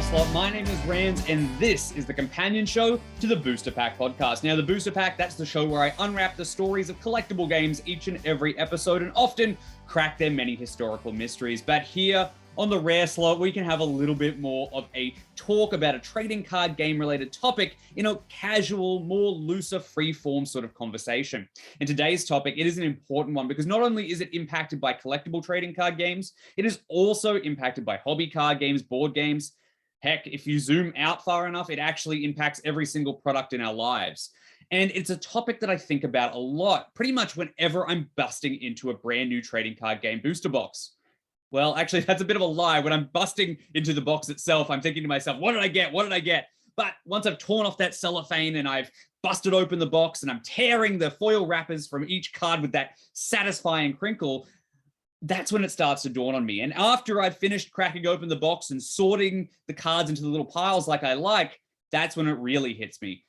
Slot. My name is Rands, and this is the companion show to the Booster Pack podcast. Now, the Booster Pack, that's the show where I unwrap the stories of collectible games each and every episode and often crack their many historical mysteries. But here on the Rare Slot, we can have a little bit more of a talk about a trading card game-related topic in a casual, more looser, free-form sort of conversation. And today's topic, it is an important one because not only is it impacted by collectible trading card games, it is also impacted by hobby card games, board games. Heck, if you zoom out far enough, it actually impacts every single product in our lives. And it's a topic that I think about a lot, pretty much whenever I'm busting into a brand new trading card game booster box. Well, actually, that's a bit of a lie. When I'm busting into the box itself, I'm thinking to myself, what did I get? What did I get? But once I've torn off that cellophane and I've busted open the box and I'm tearing the foil wrappers from each card with that satisfying crinkle, that's when it starts to dawn on me. And after I've finished cracking open the box and sorting the cards into the little piles like I like, that's when it really hits me.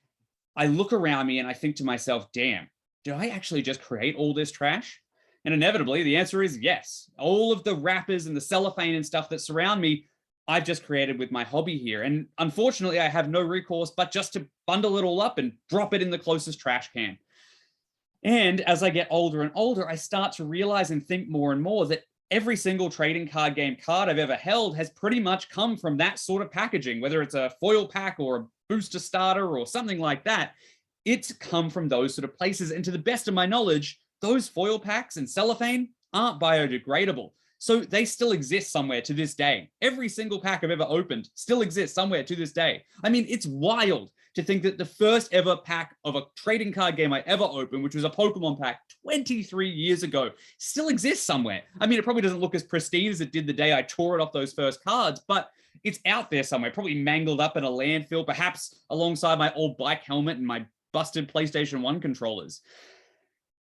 I look around me and I think to myself, damn, did I actually just create all this trash? And inevitably, the answer is yes. All of the wrappers and the cellophane and stuff that surround me, I've just created with my hobby here. And unfortunately, I have no recourse but just to bundle it all up and drop it in the closest trash can. And as I get older and older, I start to realize and think more and more that every single trading card game card I've ever held has pretty much come from that sort of packaging, whether it's a foil pack or a booster starter or something like that. It's come from those sort of places. And to the best of my knowledge, those foil packs and cellophane aren't biodegradable. So they still exist somewhere to this day. Every single pack I've ever opened still exists somewhere to this day. I mean, it's wild to think that the first ever pack of a trading card game I ever opened, which was a Pokemon pack 23 years ago, still exists somewhere. I mean, it probably doesn't look as pristine as it did the day I tore it off those first cards, but it's out there somewhere, probably mangled up in a landfill, perhaps alongside my old bike helmet and my busted PlayStation 1 controllers.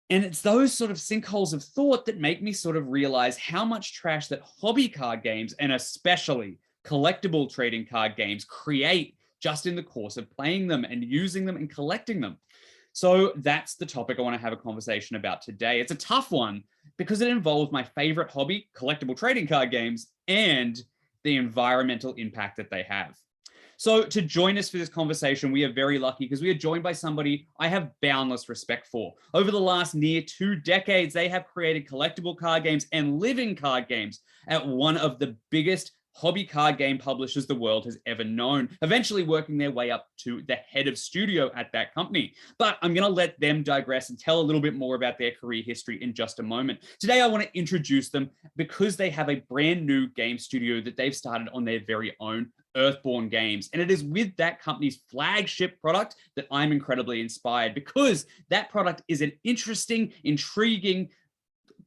And it's those sort of sinkholes of thought that make me sort of realize how much trash that hobby card games and especially collectible trading card games create just in the course of playing them and using them and collecting them. So that's the topic I want to have a conversation about today. It's a tough one because it involves my favorite hobby, collectible trading card games, and the environmental impact that they have. So to join us for this conversation, we are very lucky because we are joined by somebody I have boundless respect for. Over the last near 2 decades, they have created collectible card games and living card games at one of the biggest hobby card game publishers the world has ever known, eventually working their way up to the head of studio at that company. But I'm going to let them digress and tell a little bit more about their career history in just a moment. Today, I want to introduce them because they have a brand new game studio that they've started on their very own, Earthborne Games. And it is with that company's flagship product that I'm incredibly inspired because that product is an interesting, intriguing,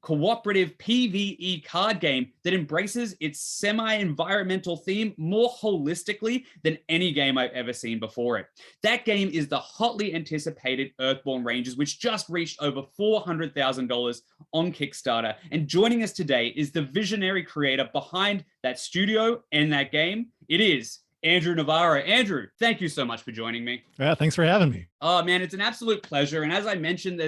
cooperative PvE card game that embraces its semi-environmental theme more holistically than any game I've ever seen before it. That game is the hotly anticipated Earthborne Rangers, which just reached over $400,000 on Kickstarter. And joining us today is the visionary creator behind that studio and that game. It is Andrew Navaro. Andrew, thank you so much for joining me. Yeah, thanks for having me. Oh man, it's an absolute pleasure. And as I mentioned,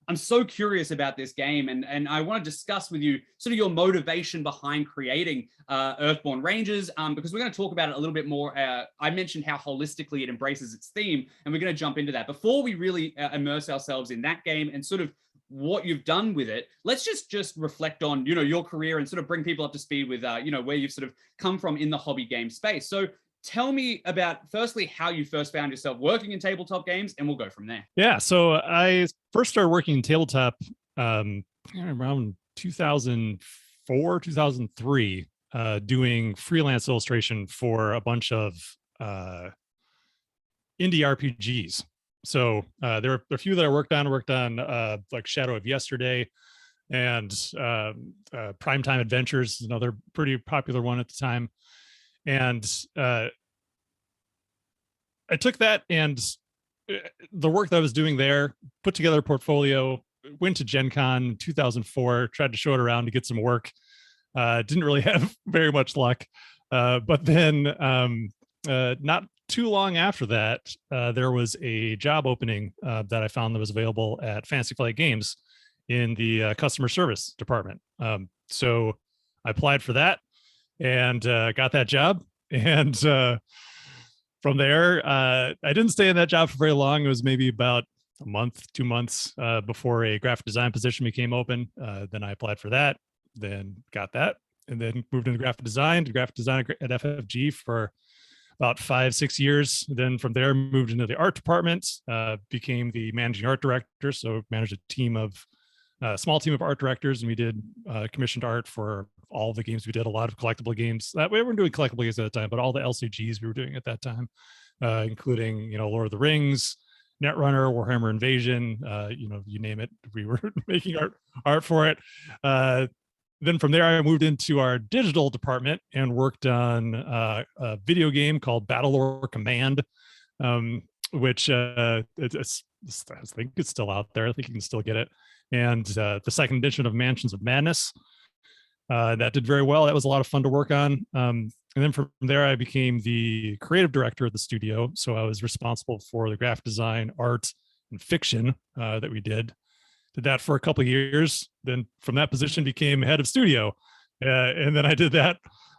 I'm so curious about this game, and I want to discuss with you sort of your motivation behind creating Earthborne Rangers, because we're going to talk about it a little bit more. I mentioned how holistically it embraces its theme, and we're going to jump into that. Before we really immerse ourselves in that game and sort of what you've done with it, let's just reflect on, your career and sort of bring people up to speed with, where you've sort of come from in the hobby game space. So tell me about, firstly, how you first found yourself working in tabletop games, and we'll go from there. Yeah, so I first started working in tabletop around 2004, 2003, doing freelance illustration for a bunch of indie RPGs. So there are a few that I worked on like Shadow of Yesterday and Primetime Adventures, another pretty popular one at the time. And I took that and the work that I was doing there, put together a portfolio, went to Gen Con in 2004, tried to show it around to get some work. Didn't really have very much luck. But then not too long after that, there was a job opening that I found that was available at Fantasy Flight Games in the customer service department. So I applied for that and got that job. And from there, I didn't stay in that job for very long. It was maybe about a month, 2 months before a graphic design position became open. Then I applied for that, then got that, and then moved into graphic design at FFG for about 5-6 years. Then from there, moved into the art department, became the managing art director. So managed a small team of art directors, and we did commissioned art for all the games we did. A lot of collectible games. We weren't doing collectible games at the time, but all the LCGs we were doing at that time, including Lord of the Rings, Netrunner, Warhammer Invasion, you name it. We were making art for it. Then from there, I moved into our digital department and worked on a video game called Battlelore Command, which I think it's still out there. I think you can still get it. And the second edition of Mansions of Madness. That did very well. That was a lot of fun to work on. And then from there, I became the creative director of the studio. So I was responsible for the graphic design, art, and fiction that we did. Did that for a couple of years. Then from that position became head of studio. And then I did that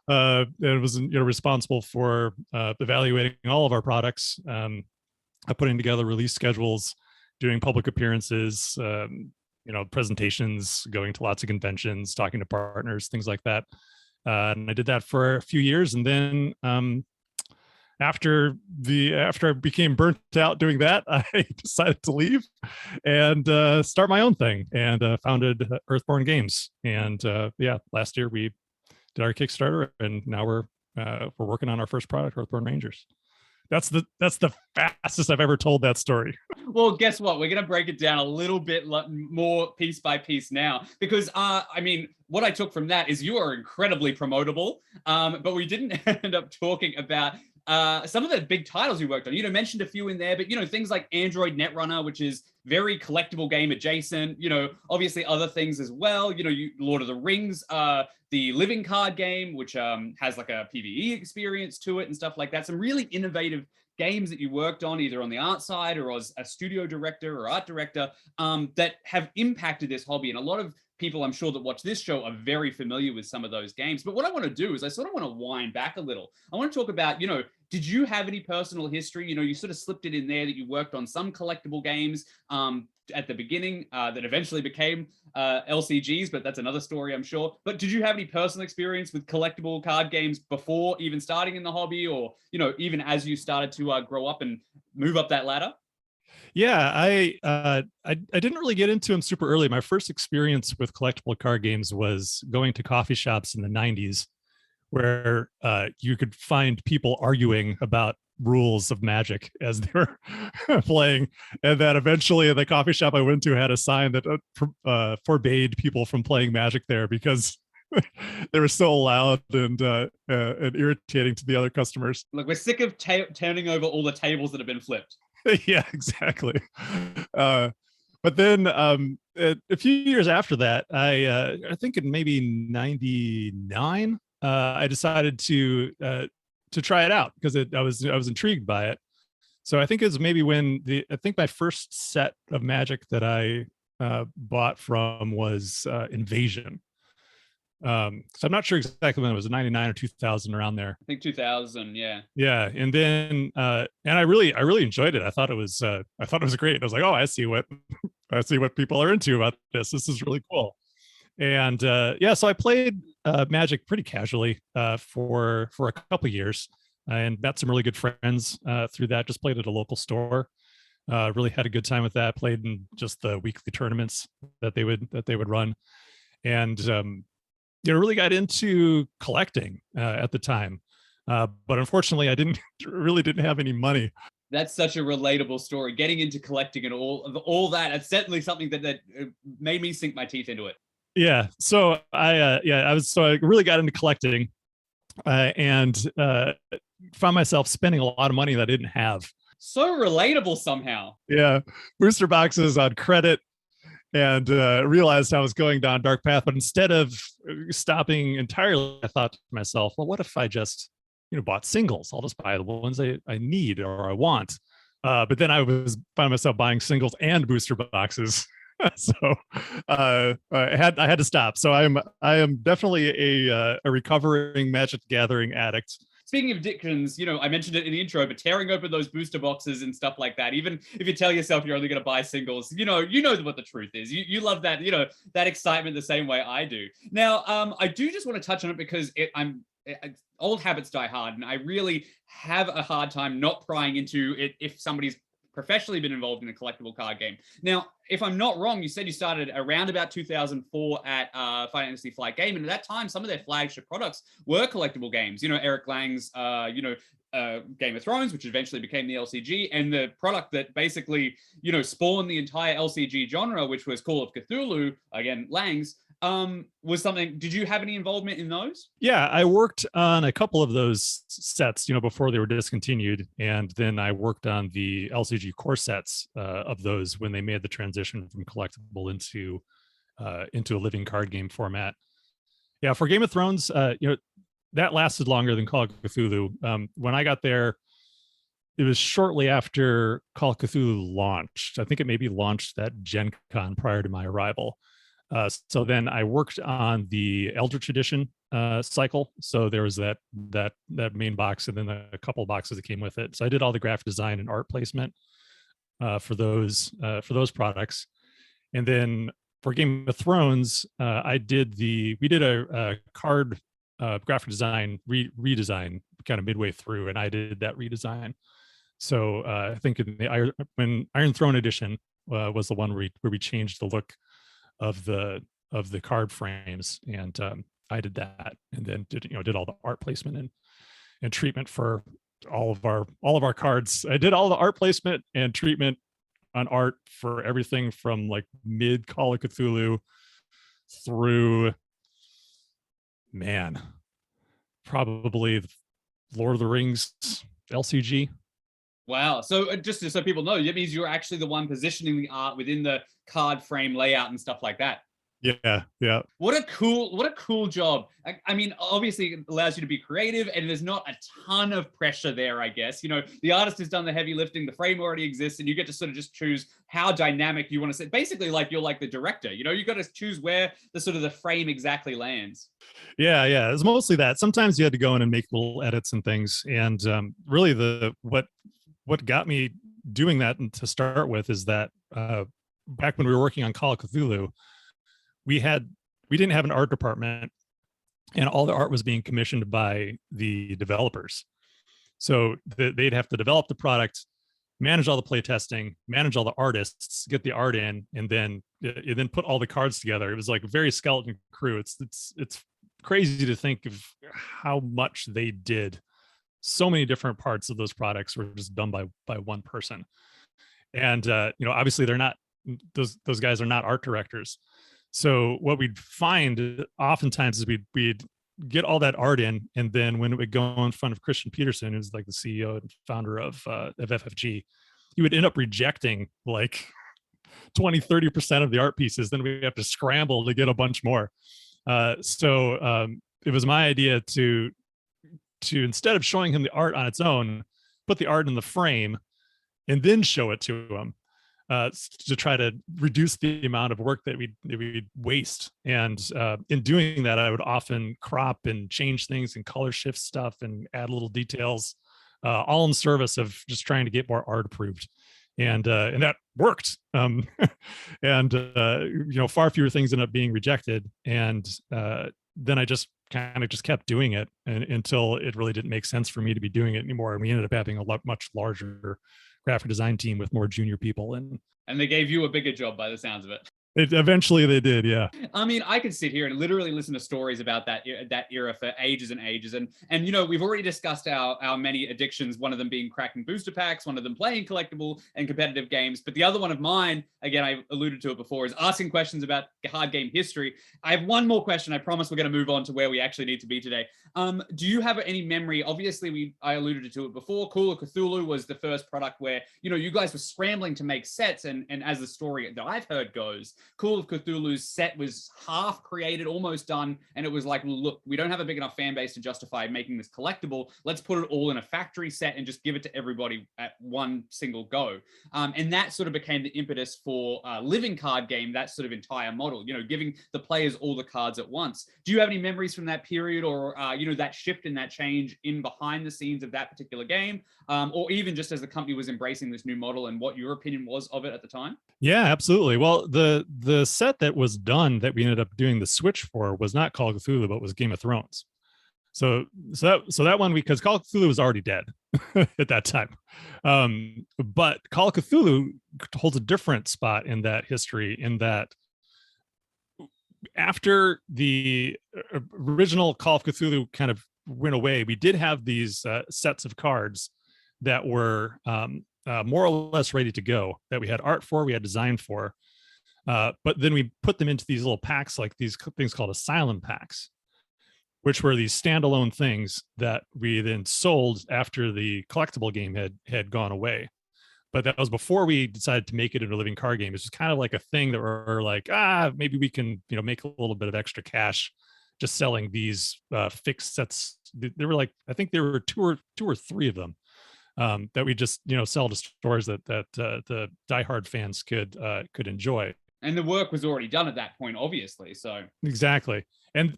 and was responsible for evaluating all of our products, putting together release schedules, doing public appearances, presentations, going to lots of conventions, talking to partners, things like that. And I did that for a few years. And then after I became burnt out doing that, I decided to leave and start my own thing, and founded Earthborne Games. And last year we did our Kickstarter, and now we're working on our first product, Earthborne Rangers. That's the fastest I've ever told that story. Well, guess what? We're going to break it down a little bit more piece by piece now, because what I took from that is you are incredibly promotable, but we didn't end up talking about some of the big titles you worked on. Mentioned a few in there, but things like Android Netrunner, which is very collectible game adjacent. Obviously other things as well. Lord of the Rings, the living card game, which has like a PvE experience to it and stuff like that. Some really innovative games that you worked on, either on the art side or as a studio director or art director, that have impacted this hobby. And a lot of people, I'm sure, that watch this show are very familiar with some of those games. But what I want to do is I sort of want to wind back a little. I want to talk about, did you have any personal history? You sort of slipped it in there that you worked on some collectible games at the beginning that eventually became LCGs, but that's another story, I'm sure. But did you have any personal experience with collectible card games before even starting in the hobby, or, even as you started to grow up and move up that ladder? Yeah, I didn't really get into them super early. My first experience with collectible card games was going to coffee shops in the 90s, where you could find people arguing about rules of Magic as they were playing. And that eventually the coffee shop I went to had a sign that forbade people from playing Magic there because they were so loud and irritating to the other customers. Look, we're sick of turning over all the tables that have been flipped. Yeah, exactly. But then a few years after that, I think in maybe 99, I decided to try it out because I was intrigued by it. So I think it was maybe when my first set of Magic that I bought from was Invasion. So I'm not sure exactly when it was, 99 or 2000, around there. I think 2000, yeah. Yeah, and then and I really enjoyed it. I thought it was great. I was like, oh, I see what people are into about this. This is really cool. And so I played Magic pretty casually for a couple of years, and met some really good friends through that. Just played at a local store. Really had a good time with that. Played in just the weekly tournaments that they would run, and really got into collecting at the time. But unfortunately, I didn't have any money. That's such a relatable story. Getting into collecting and all that. It's certainly something that made me sink my teeth into it. Yeah. So I really got into collecting and found myself spending a lot of money that I didn't have. So relatable somehow. Yeah. Booster boxes on credit, and realized I was going down a dark path. But instead of stopping entirely, I thought to myself, well, what if I just, bought singles? I'll just buy the ones I need or I want. But then I found myself buying singles and booster boxes. So I had to stop. So I am definitely a recovering Magic Gathering addict. speaking of addictions, I mentioned it in the intro, but tearing open those booster boxes and stuff like that, even if you tell yourself you're only going to buy singles, you know what the truth is. You love that, that excitement the same way I do. Now, I do just want to touch on it because old habits die hard, and I really have a hard time not prying into it if somebody's professionally been involved in a collectible card game. Now, if I'm not wrong, you said you started around about 2004 at Fantasy Flight Game, and at that time, some of their flagship products were collectible games. Eric Lang's, Game of Thrones, which eventually became the LCG, and the product that basically, spawned the entire LCG genre, which was Call of Cthulhu, again, Lang's, was something. Did you have any involvement in those? Yeah, I worked on a couple of those sets, before they were discontinued, and then I worked on the LCG core sets of those when they made the transition from collectible into a living card game format. Yeah, for Game of Thrones, that lasted longer than Call of Cthulhu. When I got there, it was shortly after Call of Cthulhu launched. I think it maybe launched at Gen Con prior to my arrival. So then I worked on the Eldritch Edition cycle. So there was that main box, and then a couple of boxes that came with it. So I did all the graphic design and art placement for those products. And then for Game of Thrones, we did a card graphic design redesign kind of midway through, and I did that redesign. So I think when Iron Throne Edition was the one where we changed the look of the card frames, and I did that, and then did all the art placement and treatment for all of our cards. I did all the art placement and treatment on art for everything from like mid Call of Cthulhu through, probably Lord of the Rings LCG. Wow. So just so people know, that means you're actually the one positioning the art within the card frame layout and stuff like that. Yeah. What a cool job. I mean, obviously it allows you to be creative, and there's not a ton of pressure there, I guess. The artist has done the heavy lifting, the frame already exists, and you get to sort of just choose how dynamic you want to set. Basically, like you're like the director, you got to choose where the frame exactly lands. Yeah. It's mostly that. Sometimes you had to go in and make little edits and things. And really what got me doing that to start with is that back when we were working on Call of Cthulhu, we didn't have an art department, and all the art was being commissioned by the developers. So they'd have to develop the product, manage all the play testing, manage all the artists, get the art in, and then put all the cards together. It was like a very skeleton crew. It's crazy to think of how much they did. So many different parts of those products were just done by one person. And obviously they're not, those guys are not art directors. So what we'd find oftentimes is we'd get all that art in, and then when it would go in front of Christian Peterson, who's like the CEO and founder of FFG, he would end up rejecting like 20-30% of the art pieces. Then we have to scramble to get a bunch more. So it was my idea to instead of showing him the art on its own, put the art in the frame and then show it to him, to try to reduce the amount of work that we'd waste. And in doing that, I would often crop and change things and color shift stuff and add little details, all in service of just trying to get more art approved. And that worked. And far fewer things ended up being rejected. And then I just kept doing it until it really didn't make sense for me to be doing it anymore. And we ended up having a much larger graphic design team with more junior people. And they gave you a bigger job by the sounds of it. Eventually they did, yeah. I mean, I could sit here and literally listen to stories about that era for ages and ages. And we've already discussed our many addictions, one of them being cracking booster packs, one of them playing collectible and competitive games. But the other one of mine, again, I alluded to it before, is asking questions about hard game history. I have one more question. I promise we're going to move on to where we actually need to be today. Do you have any memory? Obviously, I alluded to it before. Call of Cthulhu was the first product where, you guys were scrambling to make sets. And as the story that I've heard goes, Call of Cthulhu's set was half created, almost done, and it was like, look, we don't have a big enough fan base to justify making this collectible. Let's put it all in a factory set and just give it to everybody at one single go. And that sort of became the impetus for Living Card Game, that sort of entire model, giving the players all the cards at once. Do you have any memories from that period, or that shift and that change in behind the scenes of that particular game, or even just as the company was embracing this new model, and what your opinion was of it at the time? Yeah, absolutely. Well, the set that was done that we ended up doing the switch for was not Call of Cthulhu, but was Game of Thrones. So that one, because Call of Cthulhu was already dead at that time, but Call of Cthulhu holds a different spot in that history, in that after the original Call of Cthulhu kind of went away, we did have these sets of cards that were more or less ready to go, that we had art for, we had design for, but then we put them into these little packs, like these things called asylum packs, which were these standalone things that we then sold after the collectible game had gone away. But that was before we decided to make it into a living card game. It's just kind of like a thing that we're like, maybe we can, make a little bit of extra cash just selling these fixed sets. There were like, I think there were two or three of them that we just, sell to stores that the diehard fans could enjoy. And the work was already done at that point, obviously. So exactly.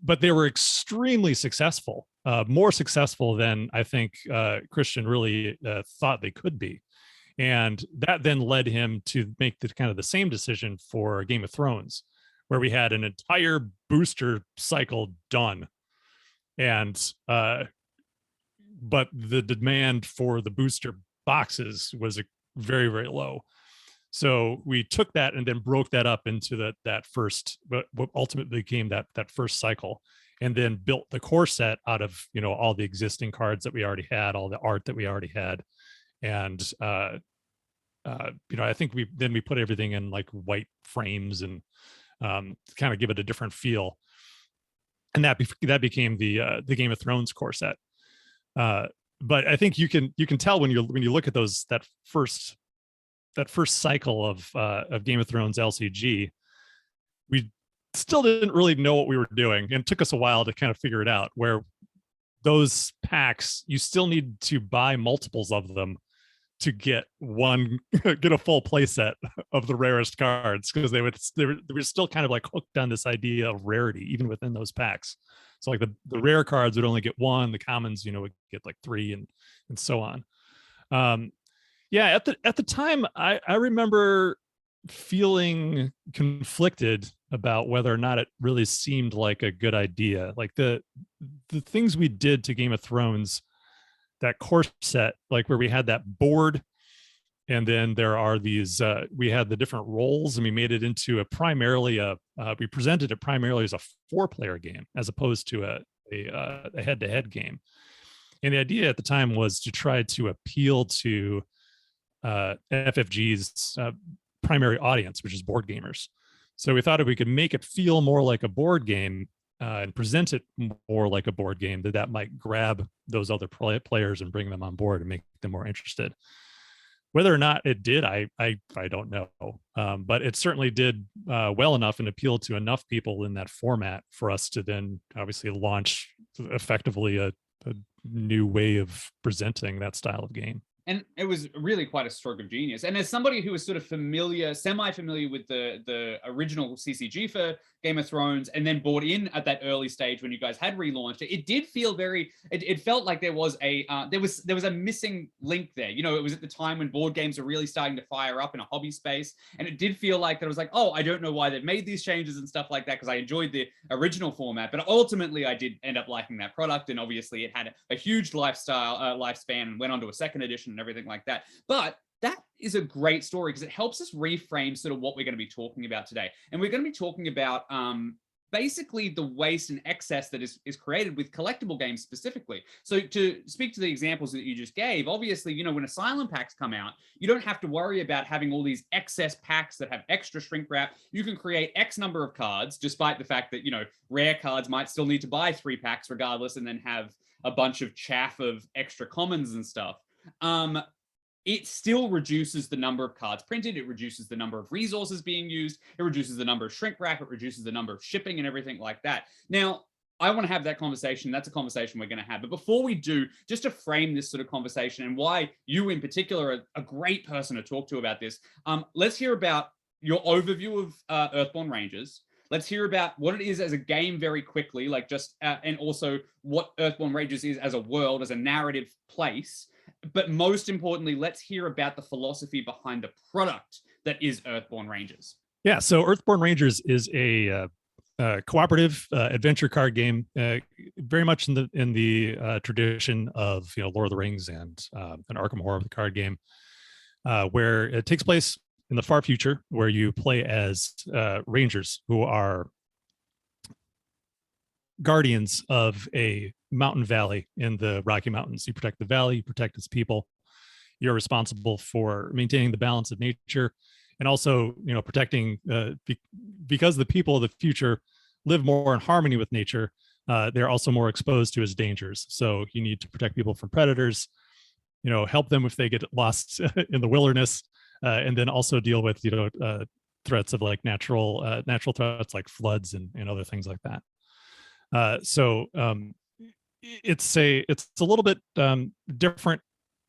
But they were extremely successful, more successful than I think Christian really thought they could be. And that then led him to make the kind of the same decision for Game of Thrones, where we had an entire booster cycle done. And but the demand for the booster boxes was very, very low. So we took that and then broke that up into that first, what ultimately became that first cycle, and then built the core set out of, all the existing cards that we already had, all the art that we already had. And, I think we put everything in like white frames and kind of give it a different feel. And that became the Game of Thrones core set. But I think you can tell when you look at that first cycle of Game of Thrones LCG, we still didn't really know what we were doing, and it took us a while to kind of figure it out, where those packs, you still need to buy multiples of them to get a full play set of the rarest cards, because they were still kind of like hooked on this idea of rarity even within those packs. So like the rare cards would only get one, the commons would get like three, and so on. At the time, I remember feeling conflicted about whether or not it really seemed like a good idea. Like the things we did to Game of Thrones, that core set, like where we had that board, and then there are these, we had the different roles, and we made it into we presented it primarily as a 4-player game, as opposed to a head-to-head game. And the idea at the time was to try to appeal to FFG's primary audience, which is board gamers. So we thought if we could make it feel more like a board game and present it more like a board game, that might grab those other players and bring them on board and make them more interested. Whether or not it did, I don't know. But it certainly did well enough and appealed to enough people in that format for us to then obviously launch effectively a new way of presenting that style of game. And it was really quite a stroke of genius. And as somebody who was sort of semi-familiar with the original CCG for Game of Thrones, and then bought in at that early stage when you guys had relaunched it, it did feel it felt like there was a missing link there. It was at the time when board games were really starting to fire up in a hobby space. And it did feel like that was like, oh, I don't know why they've made these changes and stuff like that, because I enjoyed the original format. But ultimately, I did end up liking that product. And obviously, it had a huge lifespan, and went on to a second edition and everything like that. But that is a great story, because it helps us reframe sort of what we're going to be talking about today. And we're going to be talking about basically the waste and excess that is created with collectible games specifically. So to speak to the examples that you just gave, obviously, when asylum packs come out, you don't have to worry about having all these excess packs that have extra shrink wrap. You can create X number of cards, despite the fact that, rare cards might still need to buy 3 packs regardless, and then have a bunch of chaff of extra commons and stuff. it still reduces the number of cards printed, it reduces the number of resources being used, it reduces the number of shrink wrap, it reduces the number of shipping and everything like that. Now, I want to have that conversation. That's a conversation we're going to have. But before we do, just to frame this sort of conversation and why you in particular are a great person to talk to about this, let's hear about your overview of Earthborne Rangers. Let's hear about what it is as a game very quickly, like just, and also what Earthborne Rangers is as a world, as a narrative place. But most importantly, let's hear about the philosophy behind the product that is Earthborne Rangers. Yeah, so Earthborne Rangers is a cooperative adventure card game, very much in the tradition of Lord of the Rings and an Arkham Horror, the card game, where it takes place in the far future, where you play as rangers who are guardians of a mountain valley in the Rocky Mountains. You protect the valley, you protect its people. You're responsible for maintaining the balance of nature, and also protecting because the people of the future live more in harmony with nature. They're also more exposed to its dangers. So you need to protect people from predators, help them if they get lost in the wilderness, and then also deal with threats of like natural threats like floods and other things like that. It's a little bit different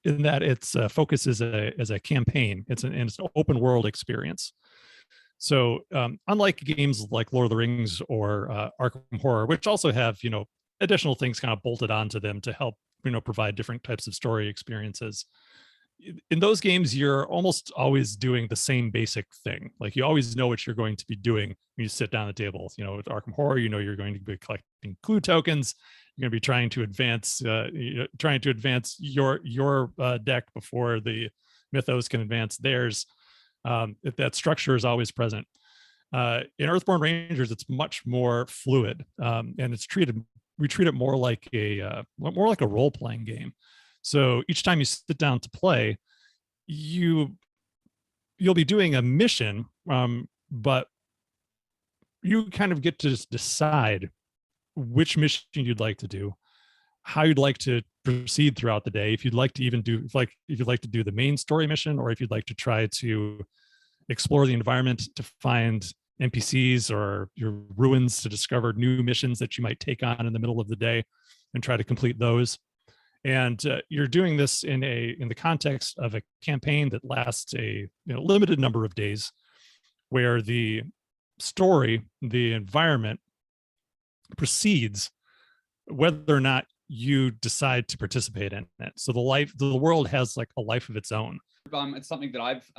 in that its focus is as a campaign. It's an open world experience. So unlike games like Lord of the Rings or Arkham Horror, which also have additional things kind of bolted onto them to help provide different types of story experiences, in those games you're almost always doing the same basic thing. Like you always know what you're going to be doing when you sit down at the table. With Arkham Horror, you're going to be collecting clue tokens. You're going to be trying to advance your deck before the mythos can advance theirs. That structure is always present. In Earthborne Rangers, it's much more fluid, and we treat it more like a role-playing game. So each time you sit down to play, you'll be doing a mission, but you kind of get to just decide which mission you'd like to do, how you'd like to proceed throughout the day. If you'd like to even do if you'd like to do the main story mission, or if you'd like to try to explore the environment to find NPCs or your ruins to discover new missions that you might take on in the middle of the day and try to complete those. And you're doing this in the context of a campaign that lasts a limited number of days, where the story, the environment proceeds whether or not you decide to participate in it. So the world has like a life of its own. It's something that I've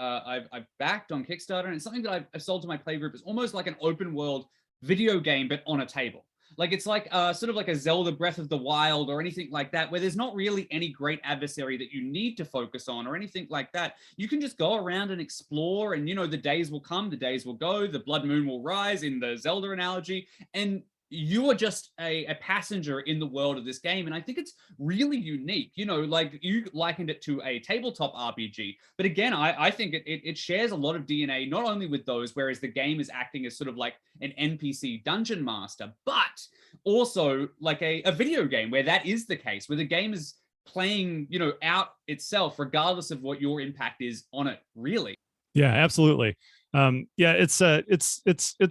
backed on Kickstarter, and it's something that I've sold to my play group. It's almost like an open world video game, but on a table. Like it's like sort of like a Zelda Breath of the Wild or anything like that, where there's not really any great adversary that you need to focus on or anything like that. You can just go around and explore, and the days will come, the days will go, the blood moon will rise in the Zelda analogy, and you are just a passenger in the world of this game. And I think it's really unique. Like you likened it to a tabletop RPG, but again, I think it shares a lot of DNA, not only with those, whereas the game is acting as sort of like an NPC dungeon master, but also like a video game where that is the case, where the game is playing, out itself, regardless of what your impact is on it, really. Yeah, absolutely. It's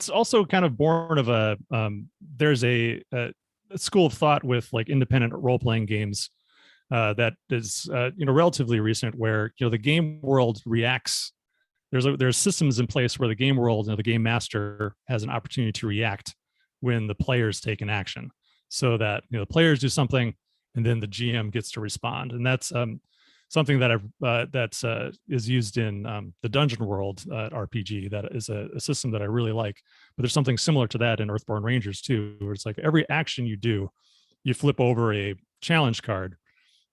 also kind of born of there's a school of thought with like independent role-playing games that is relatively recent, where the game world reacts. There's systems in place where the game world, the game master has an opportunity to react when the players take an action, so that the players do something and then the GM gets to respond. And that's something that is used in the Dungeon World RPG. That is a system that I really like. But there's something similar to that in Earthborne Rangers too, where it's like every action you do, you flip over a challenge card,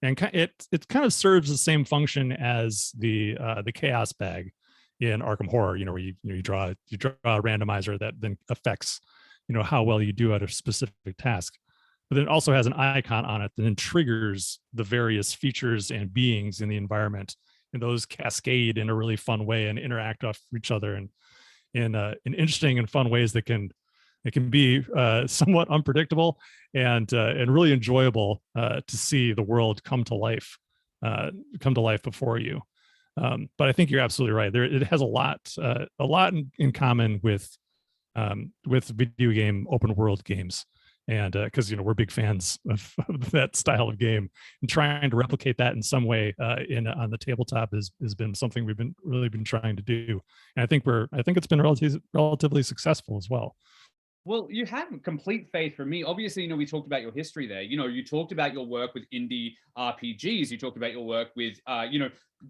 and it kind of serves the same function as the chaos bag in Arkham Horror. Where you draw a randomizer that then affects how well you do at a specific task. But then it also has an icon on it that then triggers the various features and beings in the environment, and those cascade in a really fun way and interact off each other in interesting and fun ways that can be somewhat unpredictable and really enjoyable to see the world come to life before you. But I think you're absolutely right. There, it has a lot in common with video game open world games, and because we're big fans of that style of game, and trying to replicate that in some way in on the tabletop has been something we've been trying to do, and I think it's been relatively successful as well. Well, you have complete faith from me. Obviously, we talked about your history there. You talked about your work with indie RPGs. You talked about your work with,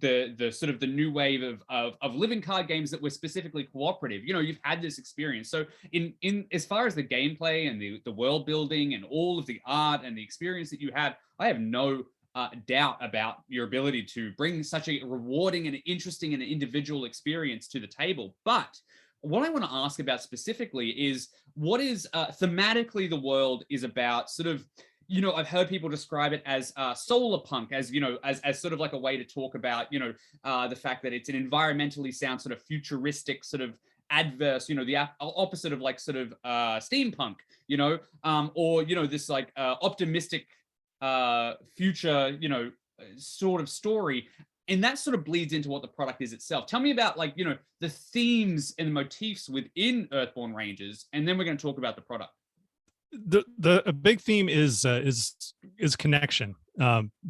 the sort of the new wave of living card games that were specifically cooperative. You've had this experience. So in as far as the gameplay and the world building and all of the art and the experience that you had, I have no doubt about your ability to bring such a rewarding and interesting and individual experience to the table. But what I want to ask about specifically is what is thematically the world is about. Sort of, I've heard people describe it as solar punk, as as sort of like a way to talk about the fact that it's an environmentally sound, sort of futuristic, sort of adverse, the opposite of like sort of steampunk, or this like optimistic future, sort of story. And that sort of bleeds into what the product is itself. Tell me about the themes and motifs within Earthborne Rangers, and then we're going to talk about the product. A big theme is connection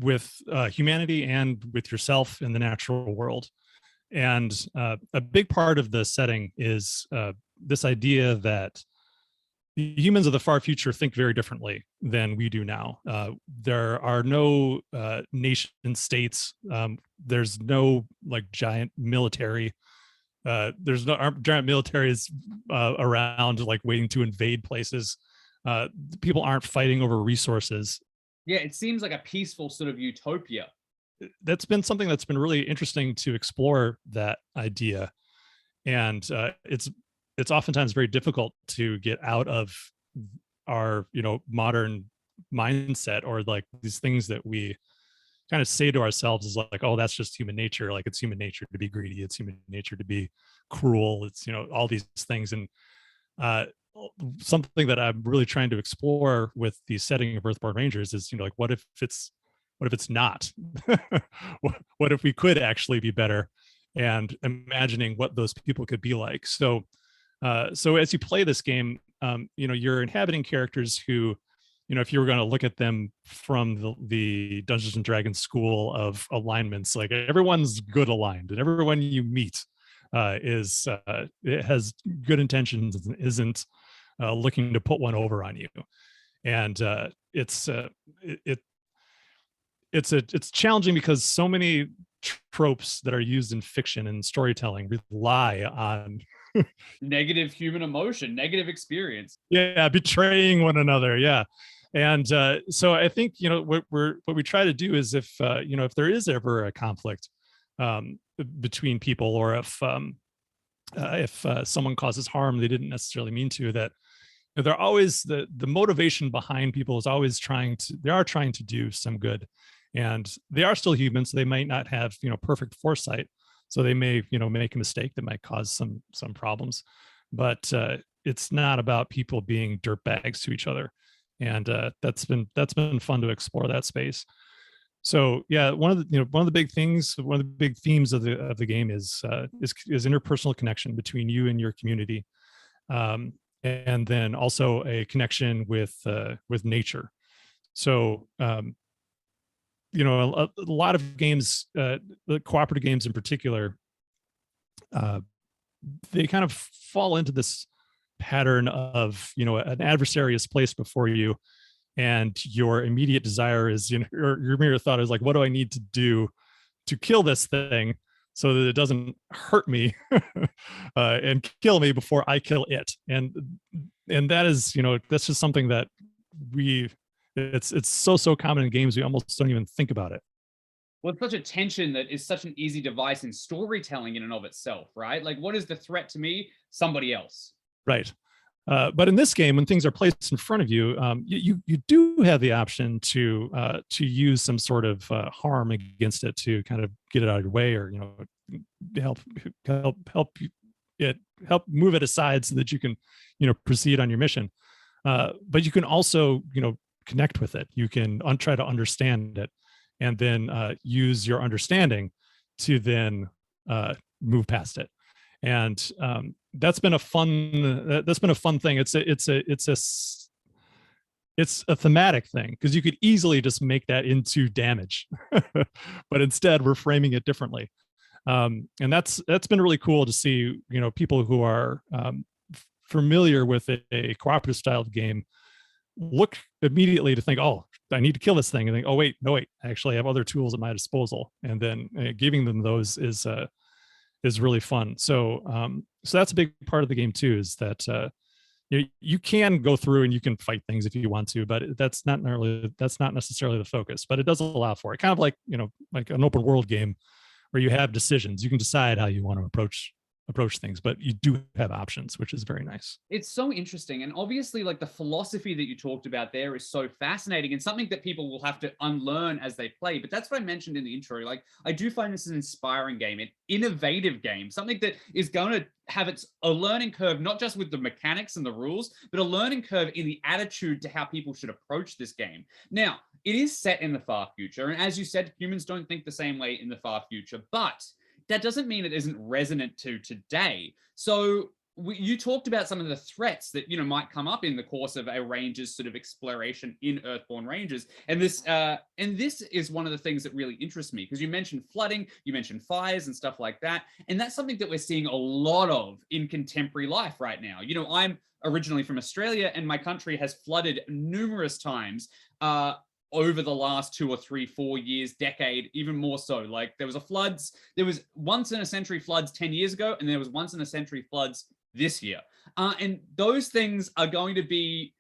with humanity and with yourself in the natural world. And a big part of the setting is this idea that the humans of the far future think very differently than we do now. There are no nation states. There's no like giant military. There's no giant militaries around like waiting to invade places. People aren't fighting over resources. Yeah, it seems like a peaceful sort of utopia. That's been something that's been really interesting to explore, that idea. And it's oftentimes very difficult to get out of our modern mindset, or like these things that we kind of say to ourselves is like, oh, that's just human nature. Like, it's human nature to be greedy, it's human nature to be cruel, it's all these things. And something that I'm really trying to explore with the setting of Earthborne Rangers is like, what if it's not? What if we could actually be better, and imagining what those people could be like. So as you play this game, you're inhabiting characters who, if you were going to look at them from the Dungeons and Dragons school of alignments, like everyone's good aligned, and everyone you meet it has good intentions and isn't looking to put one over on you. And it's challenging because so many tropes that are used in fiction and storytelling rely on negative human emotion, negative experience. Yeah, betraying one another. Yeah. And so I think what we try to do is, if there is ever a conflict between people, or if someone causes harm they didn't necessarily mean to, that they're always the motivation behind people is always trying to do some good. And they are still human, so they might not have perfect foresight, so they may make a mistake that might cause some problems. But it's not about people being dirtbags to each other, and that's been fun to explore that space. So yeah, one of the big themes of the game is interpersonal connection between you and your community, and then also a connection with nature. So a lot of games, the cooperative games in particular, they kind of fall into this pattern of an adversary is placed before you, and your immediate desire is your immediate thought is like, what do I need to do to kill this thing so that it doesn't hurt me and kill me before I kill it. And that is that's just something that it's so common in games we almost don't even think about it. Well, it's such a tension that is such an easy device in storytelling in and of itself, right? Like, what is the threat to me? Somebody else. Right. But in this game, when things are placed in front of you, you do have the option to use some sort of harm against it to kind of get it out of your way, or help move it aside so that you can proceed on your mission. But you can also connect with it. You can try to understand it, and then use your understanding to then move past it. And that's been a fun thing. It's a thematic thing, because you could easily just make that into damage, but instead we're framing it differently. And that's been really cool to see, people who are familiar with a cooperative style of game look immediately to think, oh, I need to kill this thing, and think, oh wait, no wait, I actually have other tools at my disposal, and then giving them those is really fun. So that's a big part of the game too, is that you can go through and you can fight things if you want to, but that's not necessarily the focus, but it does allow for it, kind of like like an open world game where you have decisions. You can decide how you want to approach things, but you do have options, which is very nice. It's so interesting. And obviously, like, the philosophy that you talked about there is so fascinating, and something that people will have to unlearn as they play. But that's what I mentioned in the intro. Like, I do find this an inspiring game, an innovative game, something that is going to have a learning curve, not just with the mechanics and the rules, but a learning curve in the attitude to how people should approach this game. Now, it is set in the far future. And as you said, humans don't think the same way in the far future, but that doesn't mean it isn't resonant to today. So you talked about some of the threats that might come up in the course of a ranger's sort of exploration in Earthborne Rangers, and this is one of the things that really interests me, because you mentioned flooding, you mentioned fires and stuff like that, and that's something that we're seeing a lot of in contemporary life right now. I'm originally from Australia, and my country has flooded numerous times over the last 2 or 3, 4 years, decade, even more so. Like, there was once in a century floods 10 years ago, and there was once in a century floods this year. And those things are going to be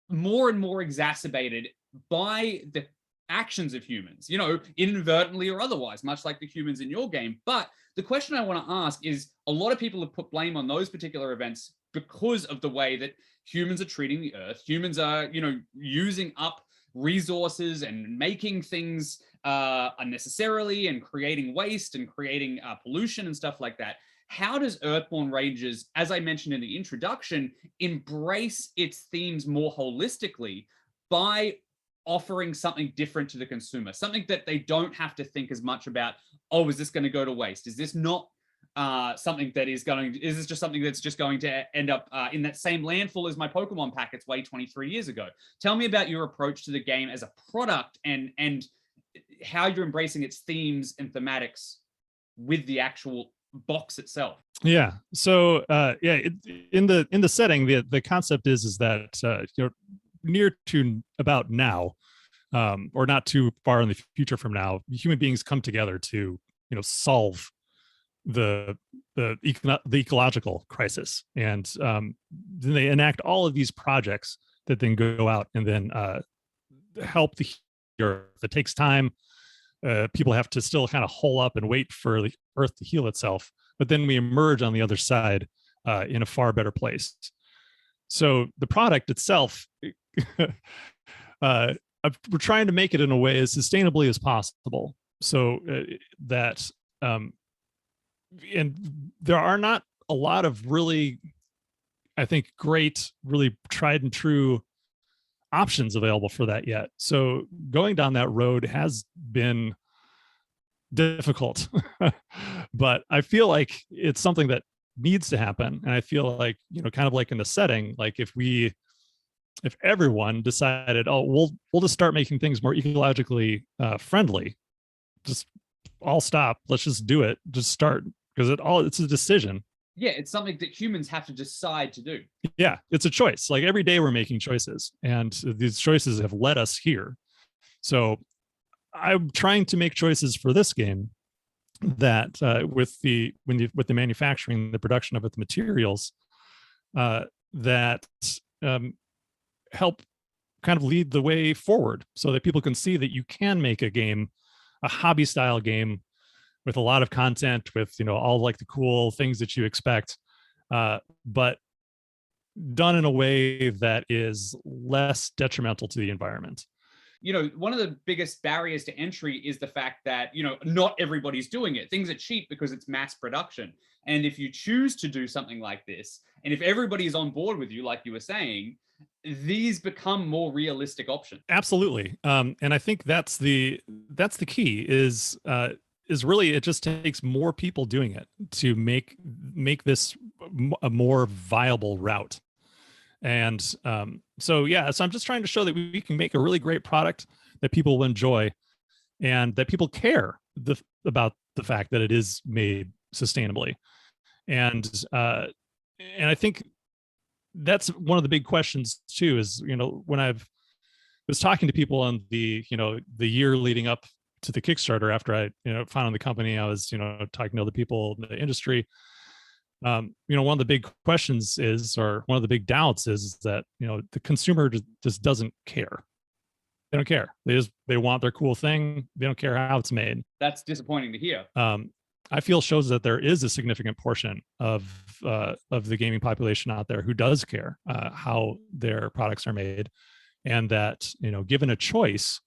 more and more exacerbated by the actions of humans, inadvertently or otherwise, much like the humans in your game. But the question I want to ask is, a lot of people have put blame on those particular events because of the way that humans are treating the earth. Humans are, using up resources and making things unnecessarily, and creating waste and creating pollution and stuff like that. How does Earthborne Rangers, as I mentioned in the introduction, embrace its themes more holistically by offering something different to the consumer, something that they don't have to think as much about, oh, is this going to go to waste? Is this not something that is this just something that's just going to end up in that same landfill as my Pokemon packets way 23 years ago? Tell me about your approach to the game as a product, and how you're embracing its themes and thematics with the actual box itself. Yeah. So in the setting, the concept is that near to about now, or not too far in the future from now, human beings come together to solve the ecological crisis, and then they enact all of these projects that then go out and then help the earth. It takes time. People have to still kind of hole up and wait for the earth to heal itself, but then we emerge on the other side in a far better place. So the product itself, we're trying to make it in a way as sustainably as possible, so that and there are not a lot of really, I think, great, really tried and true options available for that yet. So going down that road has been difficult, but I feel like it's something that needs to happen. And I feel like, kind of like in the setting, like if everyone decided, oh, we'll just start making things more ecologically friendly, just all stop, let's just do it, just start, because it's a decision. Yeah, it's something that humans have to decide to do. Yeah, it's a choice. Like every day we're making choices, and these choices have led us here. So I'm trying to make choices for this game that with the manufacturing, the production of it, the materials that help kind of lead the way forward, so that people can see that you can make a game, a hobby style game, with a lot of content, with all like the cool things that you expect, but done in a way that is less detrimental to the environment. One of the biggest barriers to entry is the fact that, not everybody's doing it. Things are cheap because it's mass production. And if you choose to do something like this, and if everybody's on board with you, like you were saying, these become more realistic options. Absolutely. And I think that's the key is is really, it just takes more people doing it to make this a more viable route. And so I'm just trying to show that we can make a really great product that people will enjoy, and that people care about the fact that it is made sustainably. And I think that's one of the big questions too, is, when was talking to people on the year leading up to the Kickstarter, after I founded the company, I was talking to other people in the industry. One of the big questions is, or one of the big doubts is that the consumer just doesn't care. They don't care. They want their cool thing. They don't care how it's made. That's disappointing to hear. I feel shows that there is a significant portion of the gaming population out there who does care how their products are made, and that given a choice,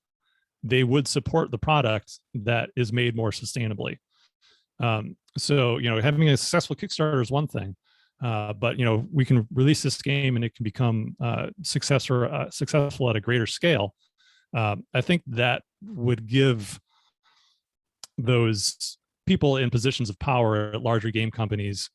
they would support the product that is made more sustainably. So having a successful Kickstarter is one thing, but we can release this game and it can become successful at a greater scale. I think that would give those people in positions of power at larger game companies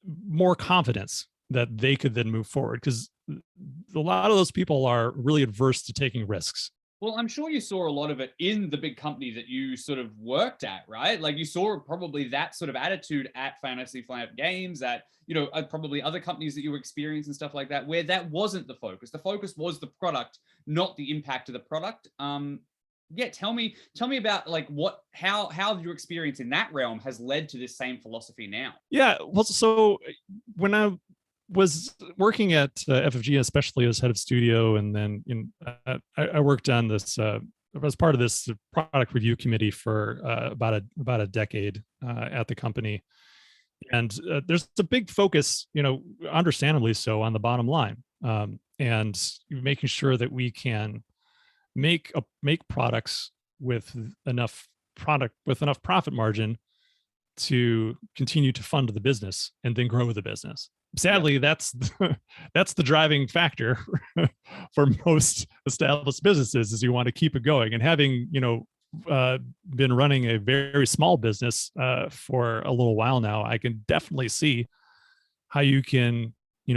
more confidence that they could then move forward, because a lot of those people are really adverse to taking risks. Well, I'm sure you saw a lot of it in the big company that you sort of worked at, right? Like you saw probably that sort of attitude at Fantasy Flight Games, at probably other companies that you experienced and stuff like that, where that wasn't the focus. The focus was the product, not the impact of the product. Tell me about like how your experience in that realm has led to this same philosophy now. Yeah, well, so when I was working at FFG, especially as head of studio, and then I worked on this as part of this product review committee for about a decade at the company. And there's a big focus, understandably so, on the bottom line, and making sure that we can make products with enough profit margin to continue to fund the business and then grow the business. Sadly, that's the driving factor for most established businesses, is you want to keep it going. And having been running a very small business for a little while now, I can definitely see how you can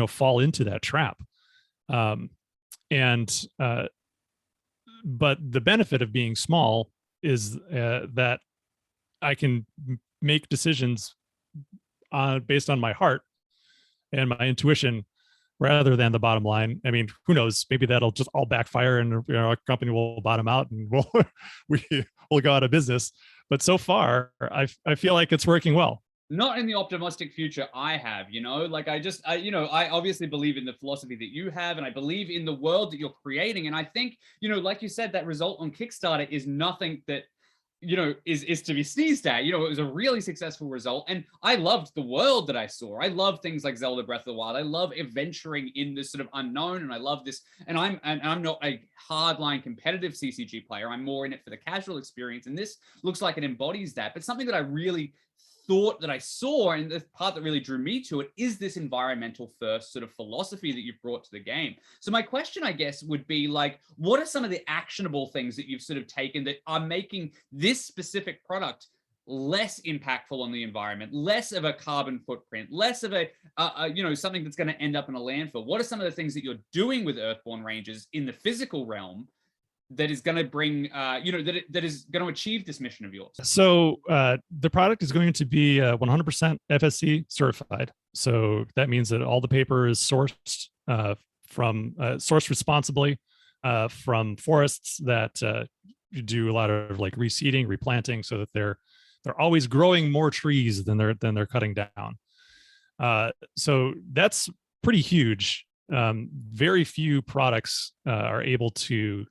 fall into that trap. But the benefit of being small is that I can make decisions based on my heart and my intuition rather than the bottom line. I mean, who knows? Maybe that'll just all backfire and our company will bottom out and we'll go out of business. But so far, I feel like it's working well. Not in the optimistic future I have, I obviously believe in the philosophy that you have, and I believe in the world that you're creating. And I think, like you said, that result on Kickstarter is nothing that, is to be sneezed at. It was a really successful result. And I loved the world that I saw. I love things like Zelda Breath of the Wild. I love adventuring in this sort of unknown. And I love this. And I'm not a hardline competitive CCG player. I'm more in it for the casual experience. And this looks like it embodies that. But something that I really thought that I saw, and the part that really drew me to it, is this environmental first sort of philosophy that you've brought to the game. So my question, I guess, would be like, what are some of the actionable things that you've sort of taken that are making this specific product less impactful on the environment, less of a carbon footprint, less of a something that's going to end up in a landfill? What are some of the things that you're doing with Earthborne Rangers in the physical realm that is going to bring, that is going to achieve this mission of yours? So the product is going to be 100% FSC certified. So that means that all the paper is sourced sourced responsibly from forests that do a lot of like reseeding, replanting, so that they're always growing more trees than they're cutting down. So that's pretty huge. Very few products are able to,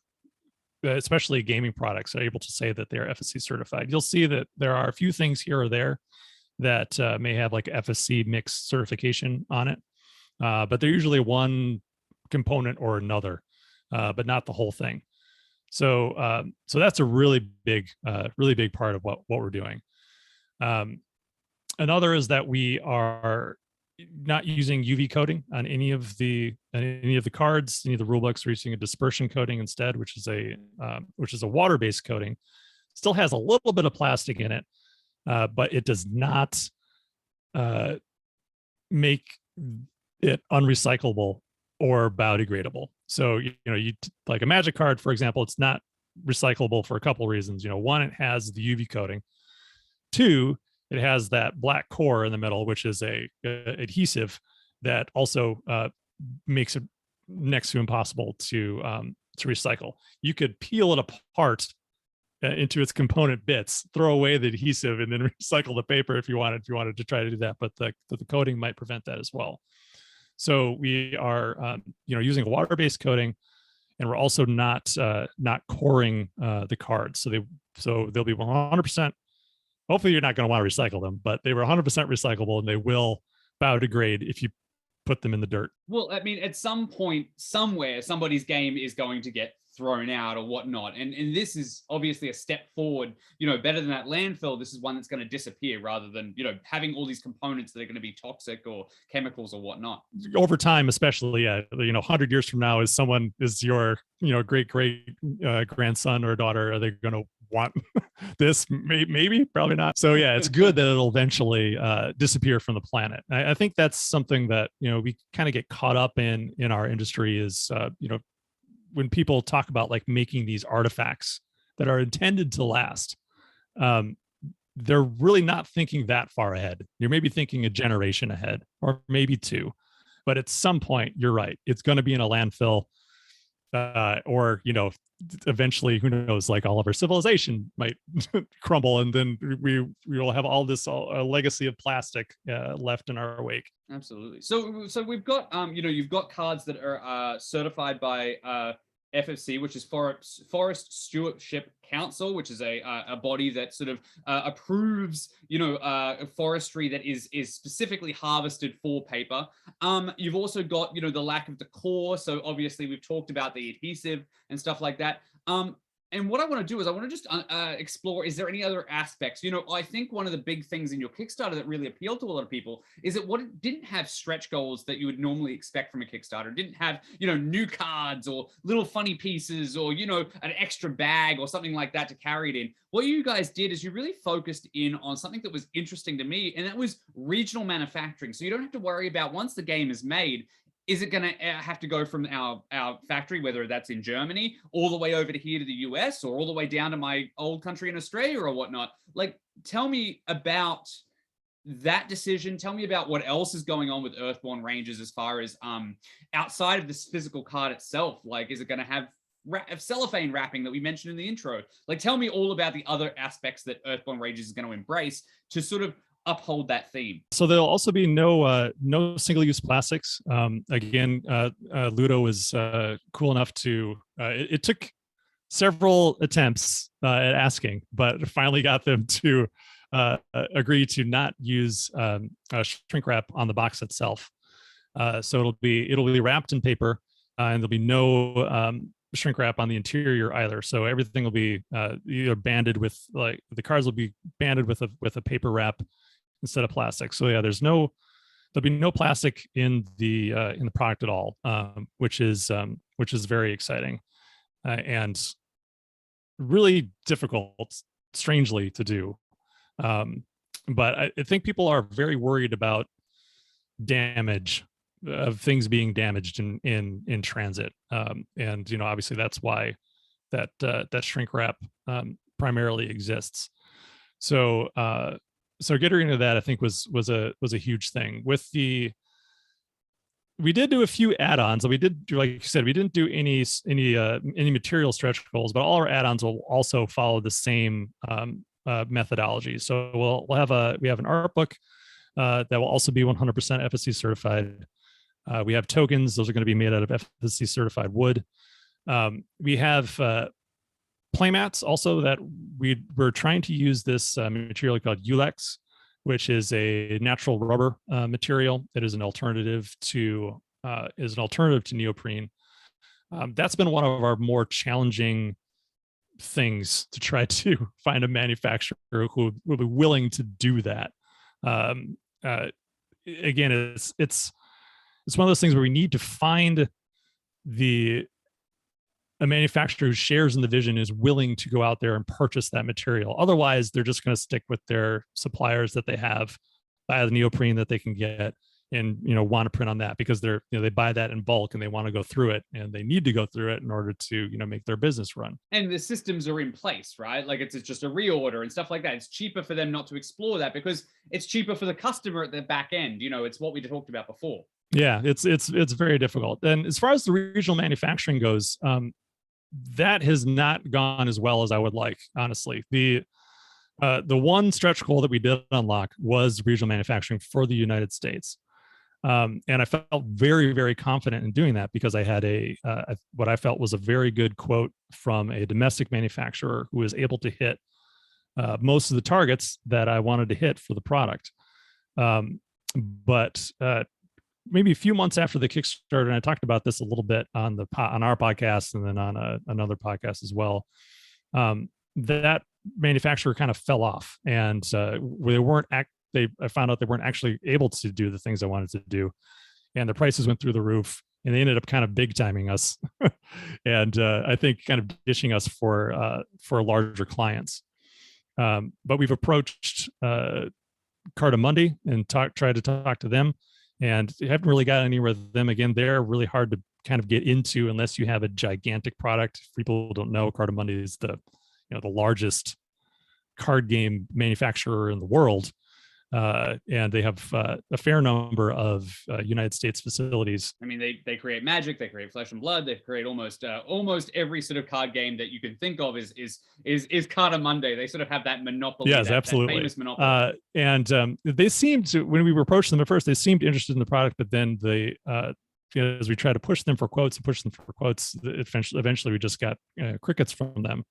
especially gaming products, are able to say that they're FSC certified. You'll see that there are a few things here or there that may have like FSC mixed certification on it, but they're usually one component or another, but not the whole thing. So that's a really big part of what we're doing. Another is that we are not using UV coating on any of the cards, any of the rule books. We're using a dispersion coating instead, which is a water-based coating. still has a little bit of plastic in it, but it does not make it unrecyclable or biodegradable. So, you like a Magic card, for example, it's not recyclable for a couple of reasons. One, it has the UV coating. Two, it has that black core in the middle, which is a adhesive that also makes it next to impossible to recycle. You could peel it apart into its component bits, throw away the adhesive, and then recycle the paper if you wanted to try to do that. But the coating might prevent that as well. So we are using a water-based coating, and we're also not coring the cards. So they'll be 100%. Hopefully, you're not going to want to recycle them, but they were 100% recyclable, and they will biodegrade if you put them in the dirt. Well, I mean, at some point, somewhere, somebody's game is going to get thrown out or whatnot. And this is obviously a step forward, better than that landfill. This is one that's going to disappear rather than, having all these components that are going to be toxic or chemicals or whatnot. Over time, especially, 100 years from now, is your, great grandson or daughter, are they going to want this? Maybe, probably not. So yeah, it's good that it'll eventually disappear from the planet. I think that's something that, we kind of get caught up in our industry is, when people talk about like making these artifacts that are intended to last, they're really not thinking that far ahead. You're maybe thinking a generation ahead or maybe two, but at some point, you're right. It's going to be in a landfill, or, eventually, who knows, like all of our civilization might crumble, and then we will have all this a legacy of plastic left in our wake. Absolutely. So we've got you've got cards that are certified by FFC, which is Forest Stewardship Council, which is a body that sort of approves forestry that is specifically harvested for paper. You've also got the lack of the core, so obviously we've talked about the adhesive and stuff like that. And what I want to do is I want to just explore, is there any other aspects? I think one of the big things in your Kickstarter that really appealed to a lot of people is that it didn't have stretch goals that you would normally expect from a Kickstarter. It didn't have, new cards or little funny pieces or, an extra bag or something like that to carry it in. What you guys did is you really focused in on something that was interesting to me, and that was regional manufacturing. So you don't have to worry about, once the game is made, is it going to have to go from our factory, whether that's in Germany, all the way over to here to the US, or all the way down to my old country in Australia or whatnot? Like, tell me about that decision. Tell me about what else is going on with Earthborne Rangers as far as outside of this physical card itself. Like, is it going to have cellophane wrapping that we mentioned in the intro? Like, tell me all about the other aspects that Earthborne Rangers is going to embrace to sort of uphold that theme. So there'll also be no single-use plastics. Again, Ludo was cool enough to. It took several attempts at asking, but finally got them to agree to not use shrink wrap on the box itself. So it'll be wrapped in paper, and there'll be no shrink wrap on the interior either. So everything will be either banded with, like, the cards will be banded with a paper wrap instead of plastic. So yeah, there'll be no plastic in the product at all, which is very exciting and really difficult, strangely, to do. But I think people are very worried about damage, of things being damaged in transit, and obviously that's why that shrink wrap primarily exists. So getting into that, I think was a huge thing. We did do a few add-ons. We did do, like you said, we didn't do any material stretch goals, but all our add-ons will also follow the same methodology. So we have an art book that will also be 100% FSC certified. We have tokens; those are going to be made out of FSC certified wood. We have playmats also that we're trying to use this material called Ulex, which is a natural rubber material that is an alternative to neoprene. That's been one of our more challenging things, to try to find a manufacturer who will be willing to do that. Again, it's one of those things where we need to find the a manufacturer who shares in the vision is willing to go out there and purchase that material. Otherwise, they're just going to stick with their suppliers that they have, buy the neoprene that they can get, and want to print on that because they're they buy that in bulk and they want to go through it, and they need to go through it in order to make their business run. And the systems are in place, right? Like it's just a reorder and stuff like that. It's cheaper for them not to explore that because it's cheaper for the customer at the back end. It's what we talked about before. Yeah, it's very difficult. And as far as the regional manufacturing goes, that has not gone as well as I would like, honestly. The one stretch goal that we did unlock was regional manufacturing for the United States. And I felt very, very confident in doing that because I had what I felt was a very good quote from a domestic manufacturer who was able to hit most of the targets that I wanted to hit for the product. But maybe a few months after the Kickstarter, and I talked about this a little bit on our podcast and then on another podcast as well, that manufacturer kind of fell off, and I found out they weren't actually able to do the things I wanted to do, and the prices went through the roof, and they ended up kind of big timing us, and I think kind of dishing us for larger clients. But we've approached Cartamundi and tried to talk to them, and haven't really got anywhere with them. Again, they're really hard to kind of get into unless you have a gigantic product. If people who don't know, Cartamundi is the largest card game manufacturer in the world. And they have a fair number of United States facilities. I mean, they create Magic, they create Flesh and Blood, they create almost every sort of card game that you can think of is Cartamundi. They sort of have that monopoly. Yes, absolutely. That famous monopoly. And they seemed to, when we approached them at first, they seemed interested in the product, but then they, as we tried to push them for quotes, eventually we just got crickets from them.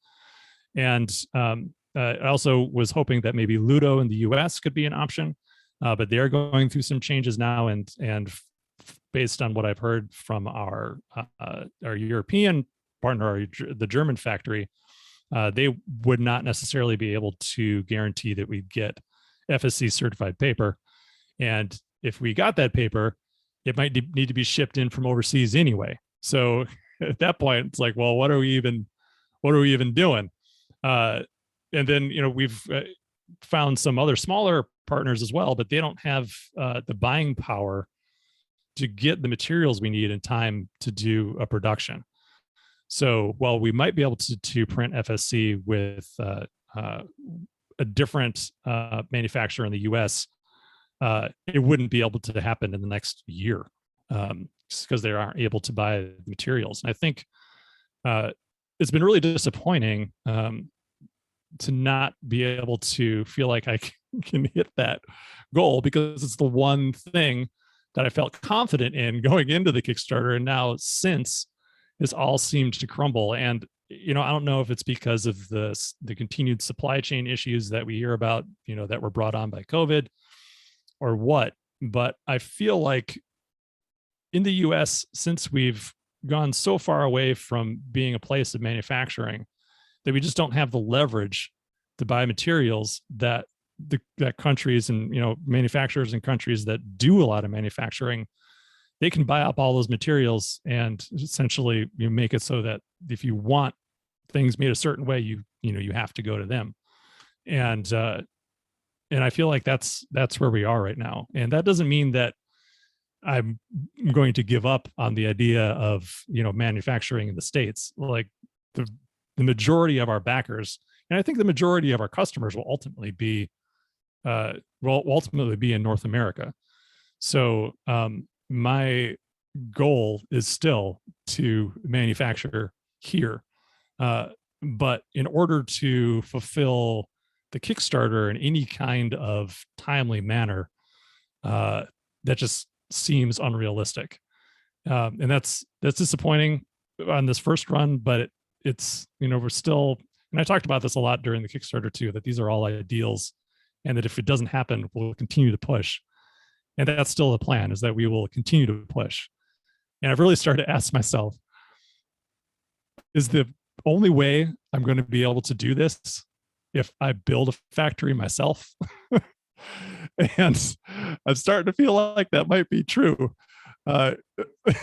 And I also was hoping that maybe Ludo in the US could be an option, but they're going through some changes now. And based on what I've heard from our European partner, the German factory, they would not necessarily be able to guarantee that we'd get FSC certified paper. And if we got that paper, it might need to be shipped in from overseas anyway. So at that point, it's like, well, what are we even doing? And then, we've found some other smaller partners as well, but they don't have the buying power to get the materials we need in time to do a production. So while we might be able to print FSC with a different manufacturer in the US, it wouldn't be able to happen in the next year just because they aren't able to buy the materials. And I think it's been really disappointing to not be able to feel like I can hit that goal, because it's the one thing that I felt confident in going into the Kickstarter. And now since this all seemed to crumble. And, I don't know if it's because of the continued supply chain issues that we hear about, that were brought on by COVID or what, but I feel like in the US, since we've gone so far away from being a place of manufacturing, that we just don't have the leverage to buy materials that that countries and manufacturers in countries that do a lot of manufacturing, they can buy up all those materials and essentially make it so that if you want things made a certain way, you have to go to them. And I feel like that's where we are right now. And that doesn't mean that I'm going to give up on the idea of manufacturing in the States. Like the majority of our backers, and I think the majority of our customers will ultimately be in North America. So my goal is still to manufacture here, but in order to fulfill the Kickstarter in any kind of timely manner, that just seems unrealistic, and that's disappointing on this first run. But it's we're still, and I talked about this a lot during the Kickstarter too, that these are all ideals, and that if it doesn't happen, we'll continue to push. And that's still the plan, is that we will continue to push. And I've really started to ask myself, is the only way I'm going to be able to do this if I build a factory myself? And I'm starting to feel like that might be true. uh,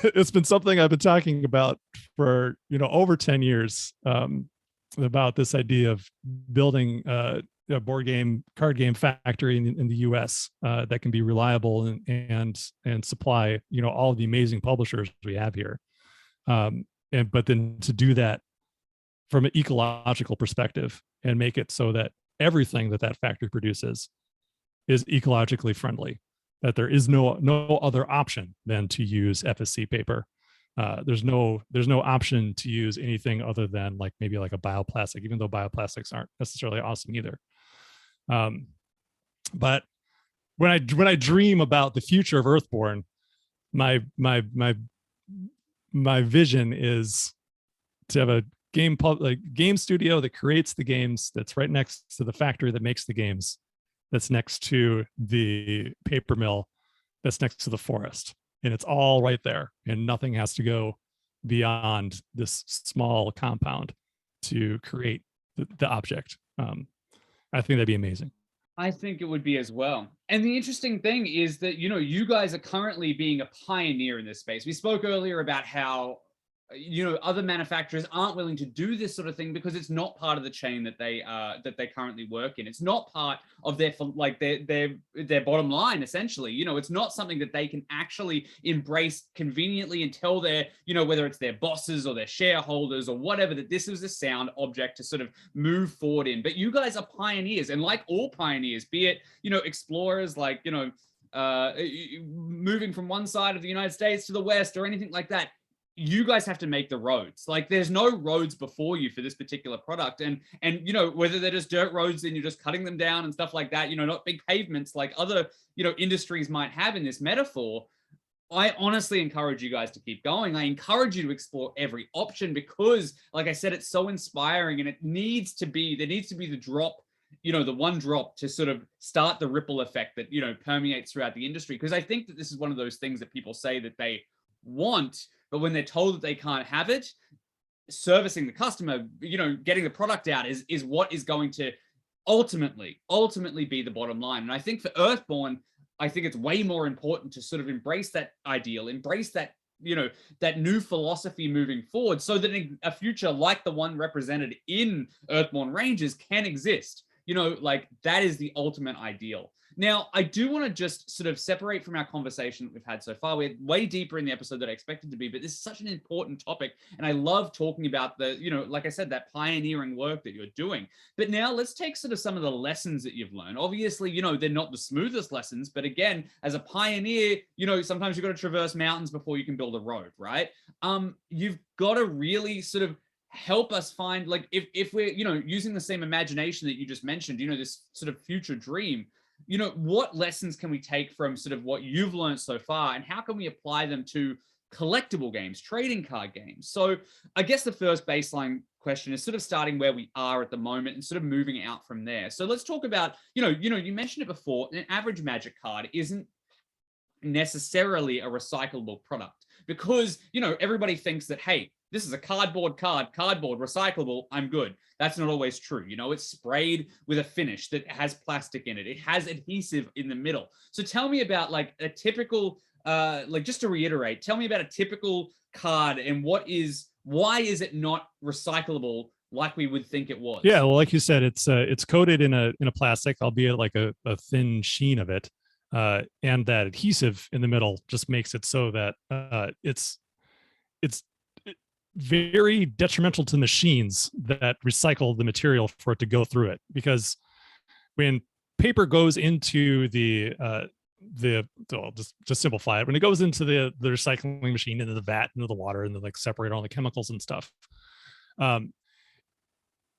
it's been something I've been talking about for over 10 years, about this idea of building a card game factory in the US that can be reliable and supply all of the amazing publishers we have here, but then to do that from an ecological perspective and make it so that everything that factory produces is ecologically friendly, that there is no other option than to use FSC paper. There's no option to use anything other than maybe a bioplastic, even though bioplastics aren't necessarily awesome either. But when I dream about the future of Earthborne, my vision is to have a game studio that creates the games, that's right next to the factory that makes the games, that's next to the paper mill, that's next to the forest, and it's all right there, and nothing has to go beyond this small compound to create the object. I think that'd be amazing. I think it would be as well. And the interesting thing is that, you guys are currently being a pioneer in this space. We spoke earlier about how, other manufacturers aren't willing to do this sort of thing because it's not part of the chain that they currently work in. It's not part of their bottom line, essentially. It's not something that they can actually embrace conveniently and tell their, whether it's their bosses or their shareholders or whatever, that this is a sound object to sort of move forward in. But you guys are pioneers, and like all pioneers, be it, explorers, moving from one side of the United States to the West or anything like that, you guys have to make the roads. There's no roads before you for this particular product. And whether they're just dirt roads and you're just cutting them down and stuff like that, not big pavements like other, industries might have in this metaphor. I honestly encourage you guys to keep going. I encourage you to explore every option because, like I said, it's so inspiring, and there needs to be the drop, the one drop to sort of start the ripple effect that, permeates throughout the industry. Because I think that this is one of those things that people say that they want, but when they're told that they can't have it, servicing the customer, getting the product out is what is going to ultimately be the bottom line. And I think for Earthborne, I think it's way more important to sort of embrace that ideal, embrace that, that new philosophy moving forward, so that in a future like the one represented in Earthborne Rangers can exist. That is the ultimate ideal. Now, I do want to just sort of separate from our conversation that we've had so far. We're way deeper in the episode than I expected to be, but this is such an important topic. And I love talking about the, like I said, that pioneering work that you're doing. But now let's take sort of some of the lessons that you've learned. Obviously, they're not the smoothest lessons, but again, as a pioneer, sometimes you've got to traverse mountains before you can build a road, right? You've got to really sort of help us find, if we're, using the same imagination that you just mentioned, this sort of future dream, what lessons can we take from sort of what you've learned so far, and how can we apply them to collectible games, trading card games? So I guess the first baseline question is sort of starting where we are at the moment and sort of moving out from there. So let's talk about, you mentioned it before, an average Magic card isn't necessarily a recyclable product because, everybody thinks that, hey, this is a cardboard, recyclable, I'm good. That's not always true. It's sprayed with a finish that has plastic in it. It has adhesive in the middle. So tell me about a typical, just to reiterate, tell me about a typical card and why is it not recyclable like we would think it was? Yeah, well, like you said, it's coated in a plastic, albeit like a thin sheen of it. And that adhesive in the middle just makes it so that it's very detrimental to machines that recycle the material for it to go through it. Because when paper goes into just simplify it, when it goes into the recycling machine, into the vat, into the water, and then separate all the chemicals and stuff,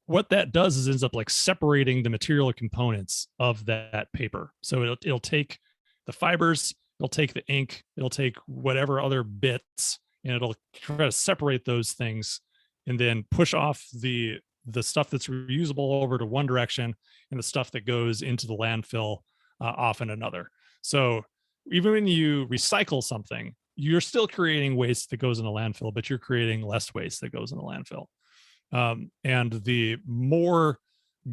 what that does is ends up separating the material components of that paper. So it'll take the fibers, it'll take the ink, it'll take whatever other bits, and it'll try to separate those things and then push off the stuff that's reusable over to one direction and the stuff that goes into the landfill off in another. So even when you recycle something, you're still creating waste that goes in the landfill, but you're creating less waste that goes in the landfill. And the more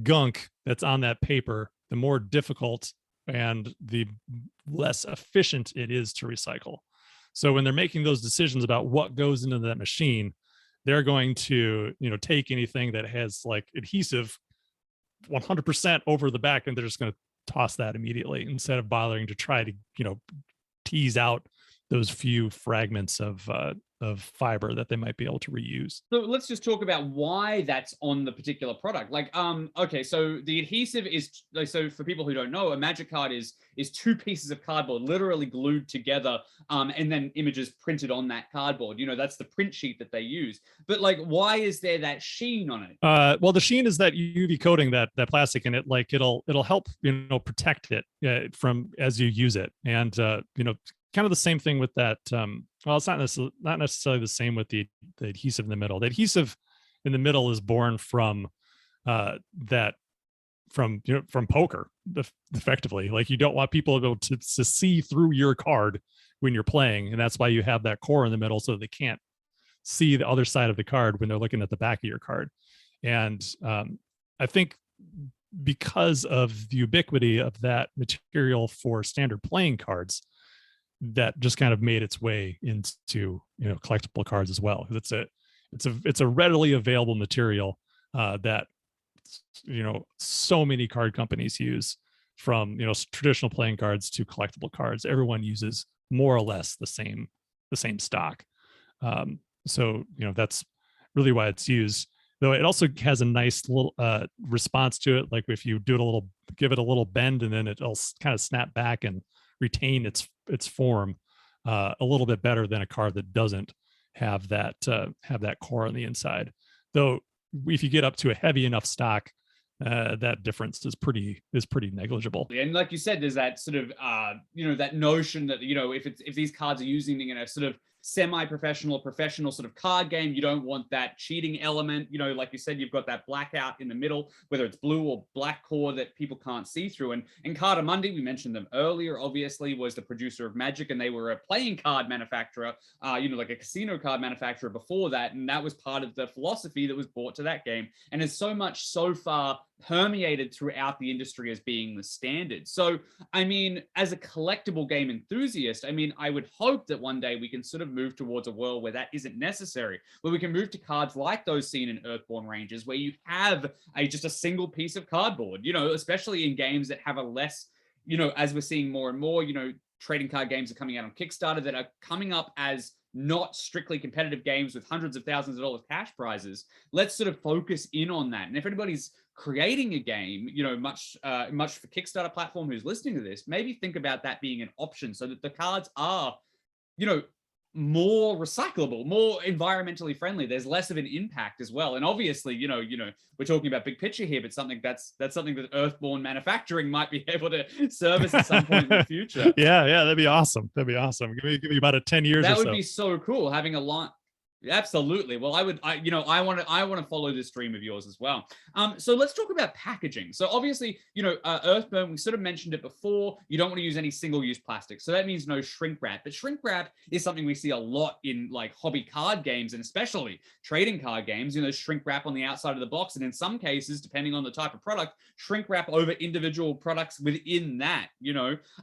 gunk that's on that paper, the more difficult and the less efficient it is to recycle. So when they're making those decisions about what goes into that machine, they're going to, take anything that has like adhesive 100% over the back, and they're just going to toss that immediately instead of bothering to try to, tease out those few fragments of fiber that they might be able to reuse. So let's just talk about why that's on the particular product. Like, okay, so the adhesive is, so for people who don't know, a Magic card is two pieces of cardboard literally glued together, and then images printed on that cardboard. That's the print sheet that they use. But like, why is there that sheen on it? Well, the sheen is that UV coating that plastic in it. Like it'll help protect it from as you use it, and kind of the same thing with that. Well, it's not necessarily the same with the adhesive in the middle. The adhesive in the middle is born from from poker, effectively. Like you don't want people to be able to see through your card when you're playing, and that's why you have that core in the middle so they can't see the other side of the card when they're looking at the back of your card. And I think because of the ubiquity of that material for standard playing cards, that just kind of made its way into collectible cards as well. It's a readily available material that so many card companies use, from traditional playing cards to collectible cards. Everyone uses more or less the same stock. So that's really why it's used. Though it also has a nice little response to it. Like if you give it a little bend, and then it'll kind of snap back and retain its form a little bit better than a card that doesn't have that core on the inside. Though if you get up to a heavy enough stock, that difference is pretty negligible. And like you said, there's that sort of that notion that if these cards are using in a sort of semi-professional, professional sort of card game, you don't want that cheating element. Like you said, you've got that blackout in the middle, whether it's blue or black core that people can't see through. And Cardamundi, we mentioned them earlier, obviously was the producer of Magic, and they were a playing card manufacturer, like a casino card manufacturer before that. And that was part of the philosophy that was brought to that game, and is so much so far permeated throughout the industry as being the standard. So, I mean, as a collectible game enthusiast, I mean, I would hope that one day we can sort of move towards a world where that isn't necessary, where we can move to cards like those seen in Earthborne Rangers, where you have just a single piece of cardboard, especially in games that have a less, as we're seeing more and more, trading card games are coming out on Kickstarter that are coming up as not strictly competitive games with hundreds of thousands of dollars cash prizes. Let's sort of focus in on that. And if anybody's creating a game, much for Kickstarter platform who's listening to this, maybe think about that being an option so that the cards are, more recyclable, more environmentally friendly. There's less of an impact as well. And obviously, we're talking about big picture here, but that's something that Earthborne manufacturing might be able to service at some point in the future. Yeah, that'd be awesome. Give me about 10 years. That would be so cool, having a lot. Absolutely. Well, I want to follow this dream of yours as well. So let's talk about packaging. So obviously, Earthborne, we sort of mentioned it before. You don't want to use any single-use plastic. So that means no shrink wrap. But shrink wrap is something we see a lot in like hobby card games, and especially trading card games. Shrink wrap on the outside of the box, and in some cases, depending on the type of product, shrink wrap over individual products within that.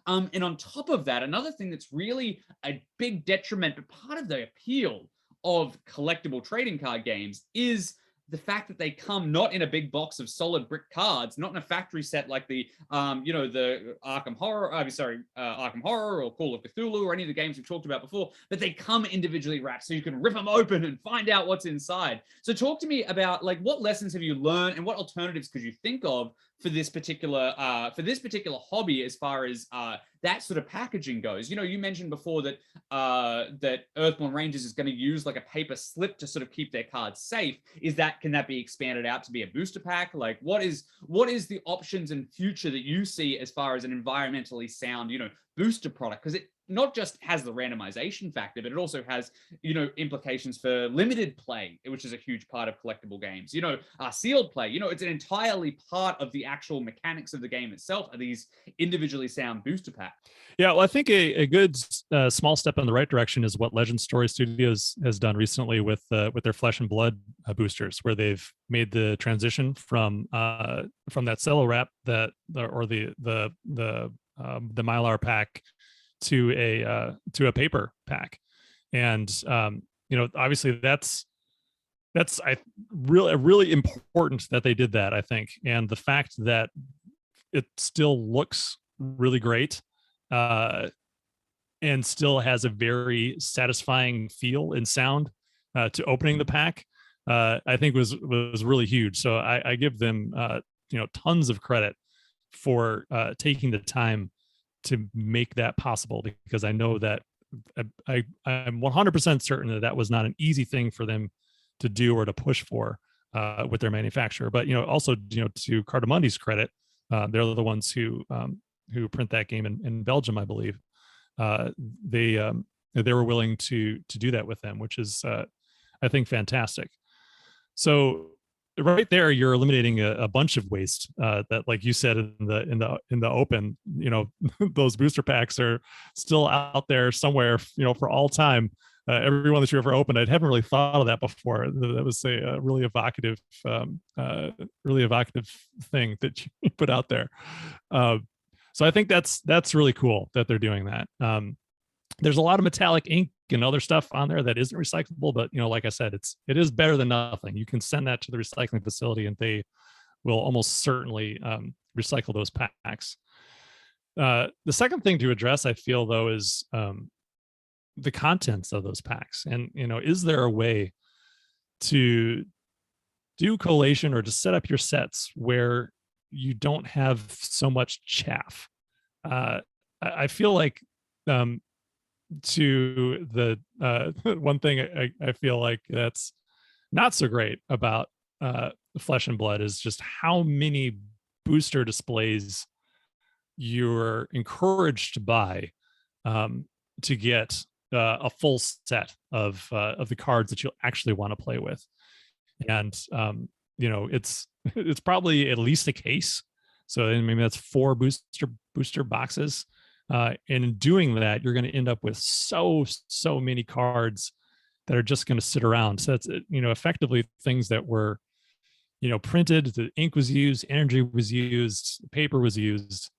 And on top of that, another thing that's really a big detriment, but part of the appeal of collectible trading card games is the fact that they come not in a big box of solid brick cards, not in a factory set like the Arkham Horror, Arkham Horror or Call of Cthulhu or any of the games we've talked about before, but they come individually wrapped so you can rip them open and find out what's inside. So talk to me about like what lessons have you learned and what alternatives could you think of for this particular hobby as far as that sort of packaging goes. You mentioned before that that Earthborne Rangers is going to use like a paper slip to sort of keep their cards safe. Can that be expanded out to be a booster pack? Like what is the options in future that you see as far as an environmentally sound, booster product? Because it not just has the randomization factor, but it also has, implications for limited play, which is a huge part of collectible games. Sealed play, it's an entirely part of the actual mechanics of the game itself, are these individually sound booster packs. Yeah, well, I think a good small step in the right direction is what Legend Story Studios has done recently with their Flesh and Blood boosters, where they've made the transition from that cello wrap the Mylar pack to a paper pack. And obviously that's really important that they did that, I think. And the fact that it still looks really great, and still has a very satisfying feel and sound to opening the pack, I think was really huge. So I give them tons of credit for taking the time to make that possible, because I know that I'm 100% certain that was not an easy thing for them to do or to push for with their manufacturer. But also to Cardamondi's credit, they're the ones who print that game in Belgium, I believe. They were willing to do that with them, which is I think fantastic. So right there, you're eliminating a bunch of waste that, like you said, in the open, those booster packs are still out there somewhere, for all time. Everyone that you ever opened, I haven't really thought of that before. That was a really evocative thing that you put out there. So I think that's really cool that they're doing that. There's a lot of metallic ink and other stuff on there that isn't recyclable, but like I said, it is better than nothing. You can send that to the recycling facility and they will almost certainly recycle those packs. The second thing to address, I feel, though, is the contents of those packs. And is there a way to do collation or to set up your sets where you don't have so much chaff? I feel like to the one thing I feel like that's not so great about Flesh and Blood is just how many booster displays you're encouraged to buy to get a full set of the cards that you'll actually want to play with. And it's probably at least a case. So maybe that's 4 booster boxes. And in doing that, you're going to end up with so many cards that are just going to sit around. So that's effectively things that were printed, the ink was used, energy was used, paper was used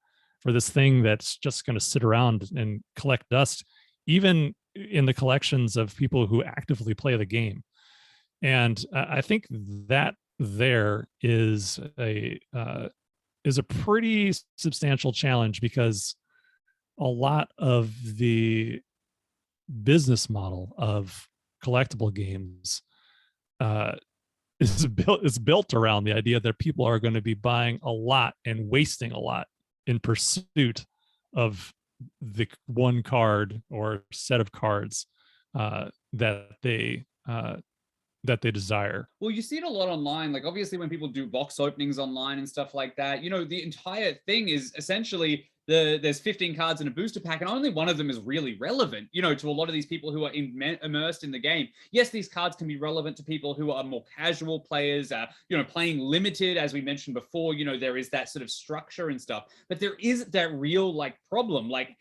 for this thing that's just going to sit around and collect dust, even in the collections of people who actively play the game. And I think that there is a pretty substantial challenge, because a lot of the business model of collectible games is built around the idea that people are going to be buying a lot and wasting a lot in pursuit of the one card or set of cards that they desire. Well, you see it a lot online. Like, obviously, when people do box openings online and stuff like that, the entire thing is essentially there's 15 cards in a booster pack, and only one of them is really relevant, to a lot of these people who are immersed in the game. Yes, these cards can be relevant to people who are more casual players, playing limited, as we mentioned before. There is that sort of structure and stuff, but there is that real problem. Like,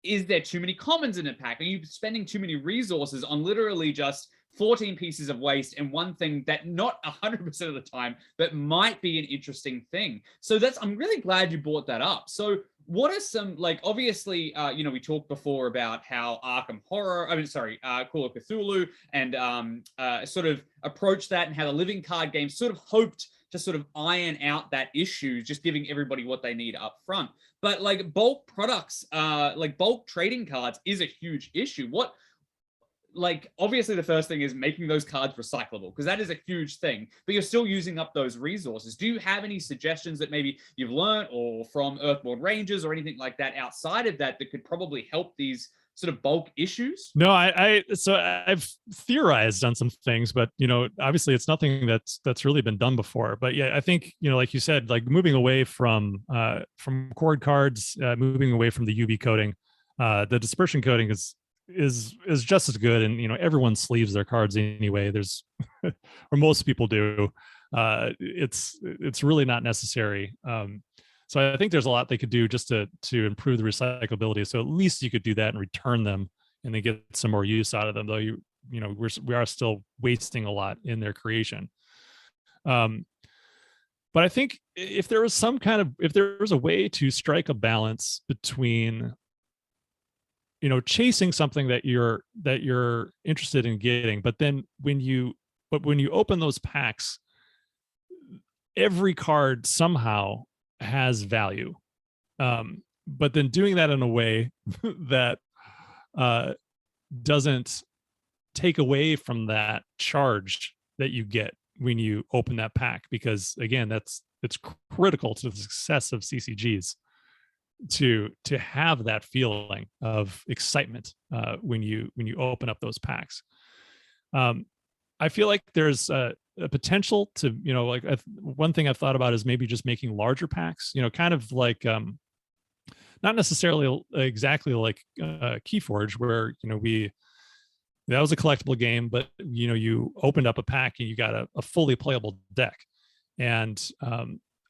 is there too many commons in a pack? Are you spending too many resources on literally just 14 pieces of waste and one thing that not 100% of the time, but might be an interesting thing? So I'm really glad you brought that up. So what are some, obviously, we talked before about how Call of Cthulhu and sort of approached that, and how the living card game sort of hoped to sort of iron out that issue, just giving everybody what they need up front. But bulk products, bulk trading cards is a huge issue. Obviously the first thing is making those cards recyclable, because that is a huge thing, but you're still using up those resources. Do you have any suggestions that maybe you've learned or from Earthborne Rangers or anything like that outside of that could probably help these sort of bulk issues? No, I've theorized on some things, but obviously it's nothing that's really been done before. But yeah, I think like you said, moving away from cord cards, moving away from the UV coating, the dispersion coating is just as good, and everyone sleeves their cards anyway. There's or most people do. It's really not necessary. So I think there's a lot they could do just to improve the recyclability. So at least you could do that and return them and then get some more use out of them, though we are still wasting a lot in their creation. But I think if there was a way to strike a balance between chasing something that you're interested in getting. But then when you open those packs, every card somehow has value. But then doing that in a way that doesn't take away from that charge that you get when you open that pack, because again, it's critical to the success of CCGs to have that feeling of excitement when you open up those packs. I feel like there's a potential to, like one thing I've thought about is maybe just making larger packs, kind of like not necessarily exactly like Keyforge, where that was a collectible game, but you opened up a pack and you got a fully playable deck. And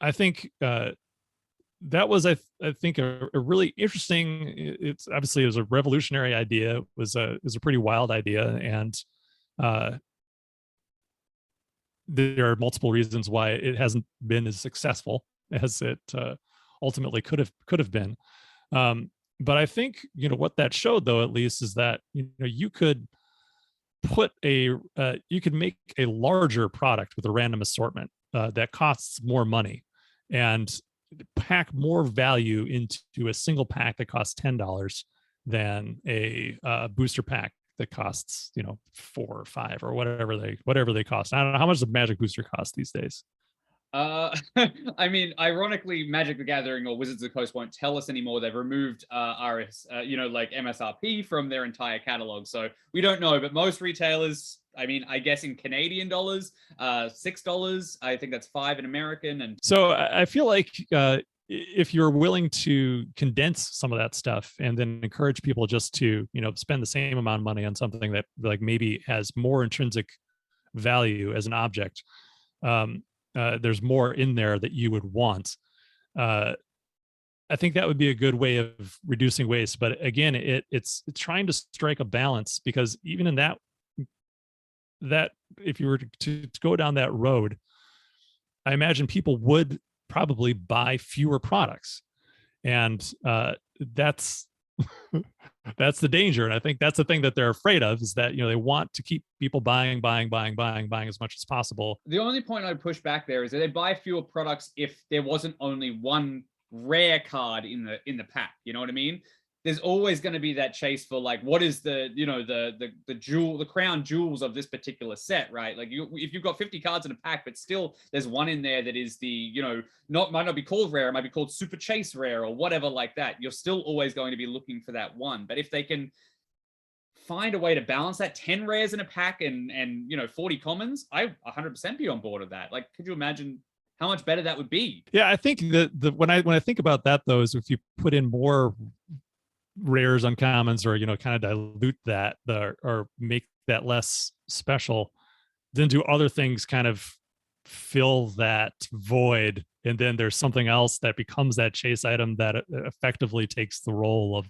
I think that was, I think, a really interesting. It's obviously, it was a revolutionary idea. It was a pretty wild idea, and there are multiple reasons why it hasn't been as successful as it ultimately could have been. But I think what that showed, though, at least, is that you could you could make a larger product with a random assortment that costs more money, and pack more value into a single pack that costs $10 than a booster pack that costs $4 or $5 or whatever they cost. I don't know how much the Magic booster cost these days. I mean, ironically, Magic the Gathering or Wizards of the Coast won't tell us anymore. They've removed like MSRP from their entire catalog, so we don't know. But most retailers, I mean, I guess in Canadian dollars, $6. I think that's $5 in American. And so I feel like if you're willing to condense some of that stuff and then encourage people just to spend the same amount of money on something that like maybe has more intrinsic value as an object. There's more in there that you would want. I think that would be a good way of reducing waste. But again, it's trying to strike a balance, because even in that if you were to go down that road, I imagine people would probably buy fewer products, and that's that's the danger. And I think that's the thing that they're afraid of, is that they want to keep people buying as much as possible. The only point I'd push back there is that they buy fewer products if there wasn't only one rare card in the pack. You know what I mean? There's always going to be that chase for like, what is the crown jewels of this particular set, right? Like if you've got 50 cards in a pack, but still there's one in there that is the, might not be called rare, it might be called super chase rare or whatever like that. You're still always going to be looking for that one. But if they can find a way to balance that, 10 rares in a pack and 40 commons, I 100% be on board with that. Like, could you imagine how much better that would be? Yeah, I think that when I think about that, though, is if you put in more rares, uncommons, or kind of dilute that or make that less special, then do other things kind of fill that void, and then there's something else that becomes that chase item that effectively takes the role of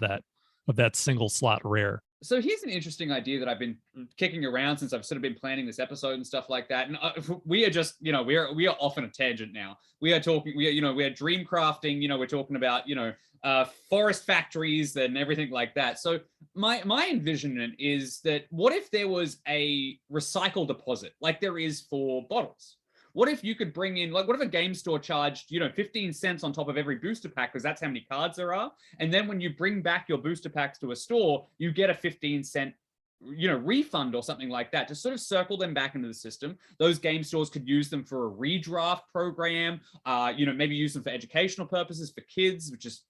that single slot rare. So here's an interesting idea that I've been kicking around since I've sort of been planning this episode and stuff like that. And we are just, we are off on a tangent now. We are talking, we are dream crafting, we're talking about, forest factories and everything like that. So my envisionment is that what if there was a recycle deposit like there is for bottles? What if you could bring in, like, what if a game store charged, 15 cents on top of every booster pack, because that's how many cards there are. And then when you bring back your booster packs to a store, you get a 15-cent, refund or something like that to sort of circle them back into the system. Those game stores could use them for a redraft program, maybe use them for educational purposes for kids, which is,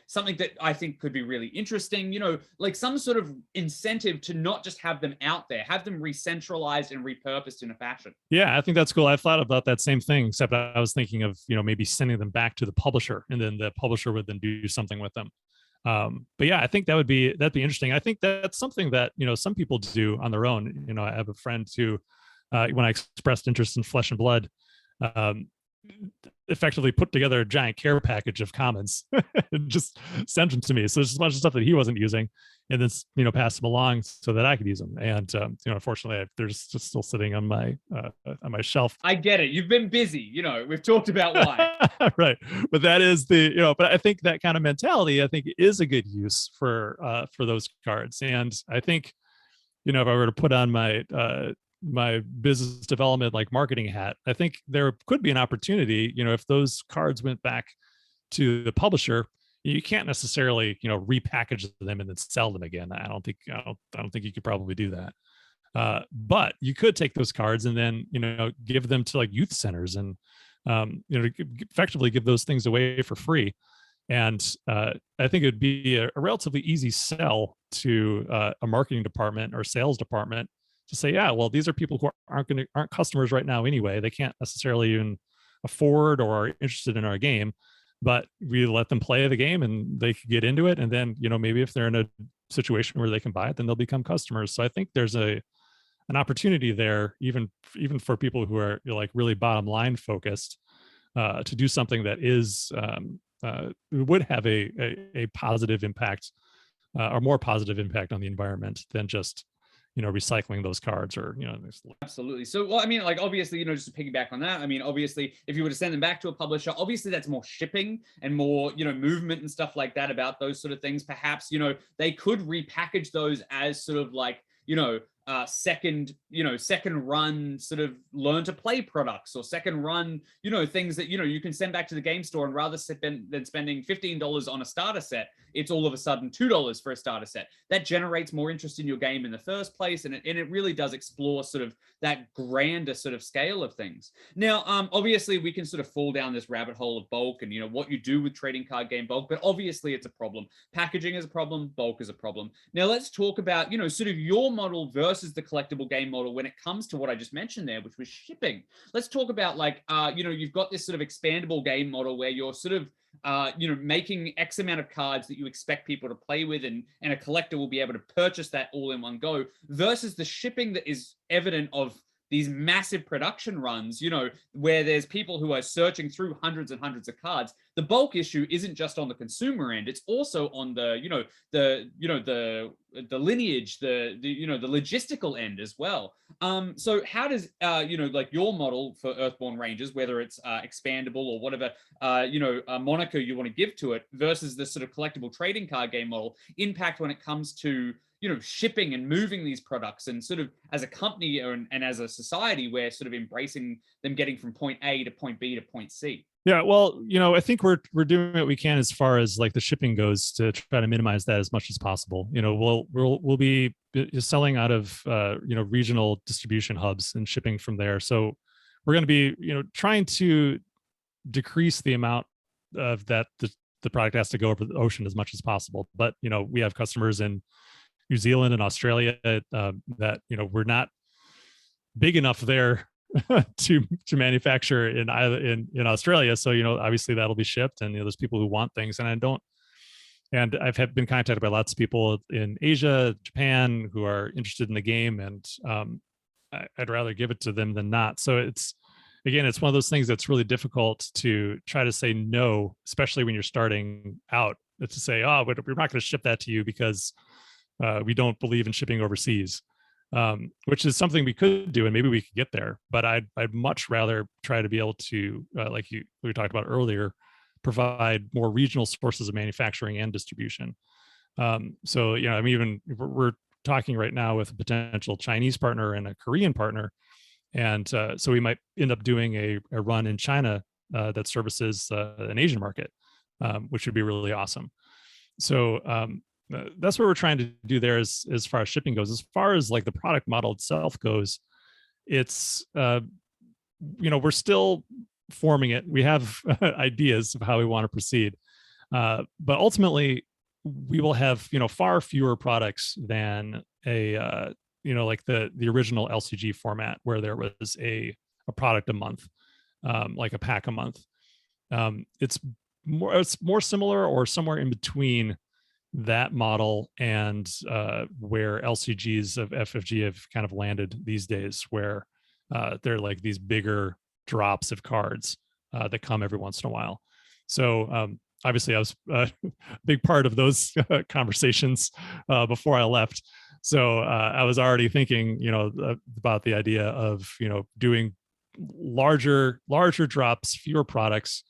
something that I think could be really interesting, like some sort of incentive to not just have them out there, have them re-centralized and repurposed in a fashion. Yeah, I think that's cool. I've thought about that same thing, except I was thinking of, maybe sending them back to the publisher, and then the publisher would then do something with them. But yeah, I think that'd be interesting. I think that's something that, some people do on their own. I have a friend who, when I expressed interest in Flesh and Blood, effectively put together a giant care package of commons and just sent them to me. So there's a bunch of stuff that he wasn't using, and then pass them along so that I could use them. And unfortunately, they're just still sitting on my shelf. I get it. You've been busy. We've talked about why. Right, but that is but I think that kind of mentality, I think, is a good use for those cards. And I think, if I were to put on my business development, like, marketing hat, I think there could be an opportunity, if those cards went back to the publisher. You can't necessarily, repackage them and then sell them again. I don't think you could probably do that. But you could take those cards and then, give them to, like, youth centers and, effectively give those things away for free. And I think it'd be a relatively easy sell to a marketing department or sales department to say, yeah, well, these are people who aren't customers right now anyway. They can't necessarily even afford or are interested in our game, but we let them play the game and they could get into it. And then, maybe if they're in a situation where they can buy it, then they'll become customers. So I think there's an opportunity there, even for people who are, like, really bottom line focused, to do something that is would have a positive impact, or more positive impact on the environment than just recycling those cards, or Absolutely. So, well, I mean, like, obviously, just to piggyback on that, I mean, obviously, if you were to send them back to a publisher, obviously that's more shipping and more, movement and stuff like that about those sort of things. Perhaps, they could repackage those as sort of like, second run sort of learn to play products, or second run, things that, you can send back to the game store, and rather than spending $15 on a starter set, it's all of a sudden $2 for a starter set. That generates more interest in your game in the first place. And it really does explore sort of that grander sort of scale of things. Now, obviously we can sort of fall down this rabbit hole of bulk and, what you do with trading card game bulk, but obviously it's a problem. Packaging is a problem, bulk is a problem. Now let's talk about, sort of your model versus the collectible game model when it comes to what I just mentioned there, which was shipping. Let's talk about, like, you've got this sort of expandable game model where you're sort of, making X amount of cards that you expect people to play with, and a collector will be able to purchase that all in one go, versus the shipping that is evident of these massive production runs, where there's people who are searching through hundreds and hundreds of cards. The bulk issue isn't just on the consumer end; it's also on the lineage, the logistical end as well. So how does like your model for Earthborne Rangers, whether it's expandable or whatever moniker you want to give to it, versus the sort of collectible trading card game model, impact when it comes to shipping and moving these products, and sort of as a company and as a society, we're sort of embracing them getting from point A to point B to point C? Yeah, well, I think we're doing what we can as far as, like, the shipping goes, to try to minimize that as much as possible. We'll be selling out of regional distribution hubs and shipping from there. So we're going to be trying to decrease the amount of that the product has to go over the ocean as much as possible. But we have customers in New Zealand and Australia that we're not big enough there to manufacture in Australia. So obviously that'll be shipped, and there's people who want things, and I've been contacted by lots of people in Asia, Japan, who are interested in the game, and I'd rather give it to them than not. So it's one of those things that's really difficult to try to say no, especially when you're starting out. To say, oh, but we're not going to ship that to you because we don't believe in shipping overseas, which is something we could do, and maybe we could get there. But I'd much rather try to be able to, like we talked about earlier, provide more regional sources of manufacturing and distribution. So I mean, we're talking right now with a potential Chinese partner and a Korean partner, and so we might end up doing a run in China that services an Asian market, which would be really awesome. So that's what we're trying to do there as far as shipping goes. As far as, like, the product model itself goes, it's we're still forming it. We have ideas of how we want to proceed, but ultimately we will have far fewer products than a like the original LCG format, where there was a product a month, like a pack a month. It's more similar, or somewhere in between that model and where LCGs of FFG have kind of landed these days, where they're like these bigger drops of cards that come every once in a while. So obviously I was a big part of those conversations before I left. So I was already thinking, about the idea of, doing larger drops, fewer products.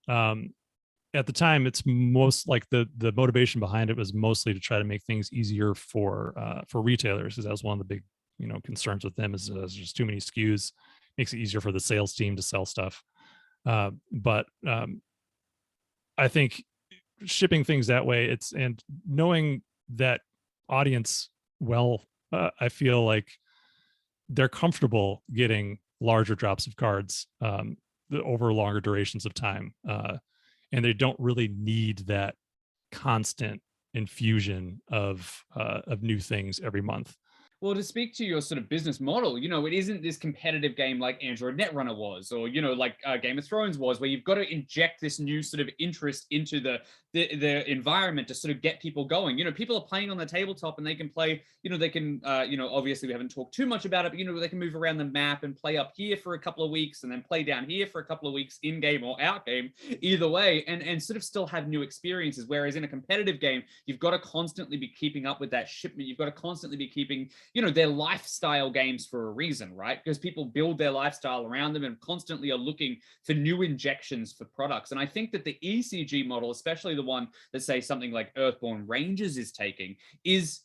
At the time, it's most like the motivation behind it was mostly to try to make things easier for retailers, because that was one of the big concerns with them is there's just too many SKUs, makes it easier for the sales team to sell stuff. But I think shipping things that way, and knowing that audience well, I feel like they're comfortable getting larger drops of cards over longer durations of time, and they don't really need that constant infusion of new things every month. Well, to speak to your sort of business model, it isn't this competitive game like Android Netrunner was, or, like Game of Thrones was, where you've got to inject this new sort of interest into the environment to sort of get people going. People are playing on the tabletop and they can play, they can, obviously we haven't talked too much about it, but, they can move around the map and play up here for a couple of weeks and then play down here for a couple of weeks in game or out game, either way, and sort of still have new experiences. Whereas in a competitive game, you've got to constantly be keeping up with that shipment. You've got to constantly be keeping, they're lifestyle games for a reason, right? Because people build their lifestyle around them and constantly are looking for new injections for products. And I think that the ECG model, especially the one that, say, something like Earthborne Rangers is taking, is,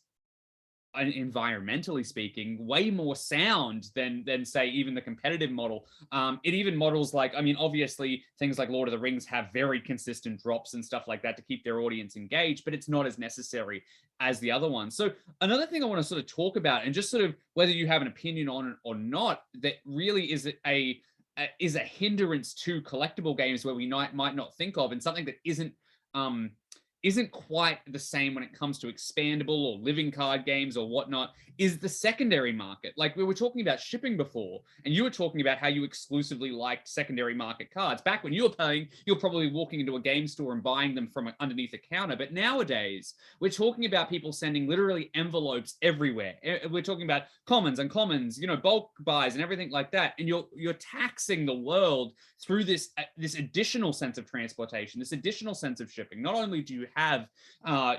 environmentally speaking, way more sound than say even the competitive model. It even models like, obviously things like Lord of the Rings have very consistent drops and stuff like that to keep their audience engaged, but it's not as necessary as the other ones. So another thing I want to sort of talk about, and just sort of whether you have an opinion on it or not, that really is a hindrance to collectible games where we might not think of, and something that isn't quite the same when it comes to expandable or living card games or whatnot, is the secondary market. Like we were talking about shipping before, and you were talking about how you exclusively liked secondary market cards. Back when you were playing, you're probably walking into a game store and buying them from underneath a counter. But nowadays, we're talking about people sending literally envelopes everywhere. We're talking about commons, uncommons, bulk buys and everything like that. And you're taxing the world through this additional sense of transportation, this additional sense of shipping. Not only do you have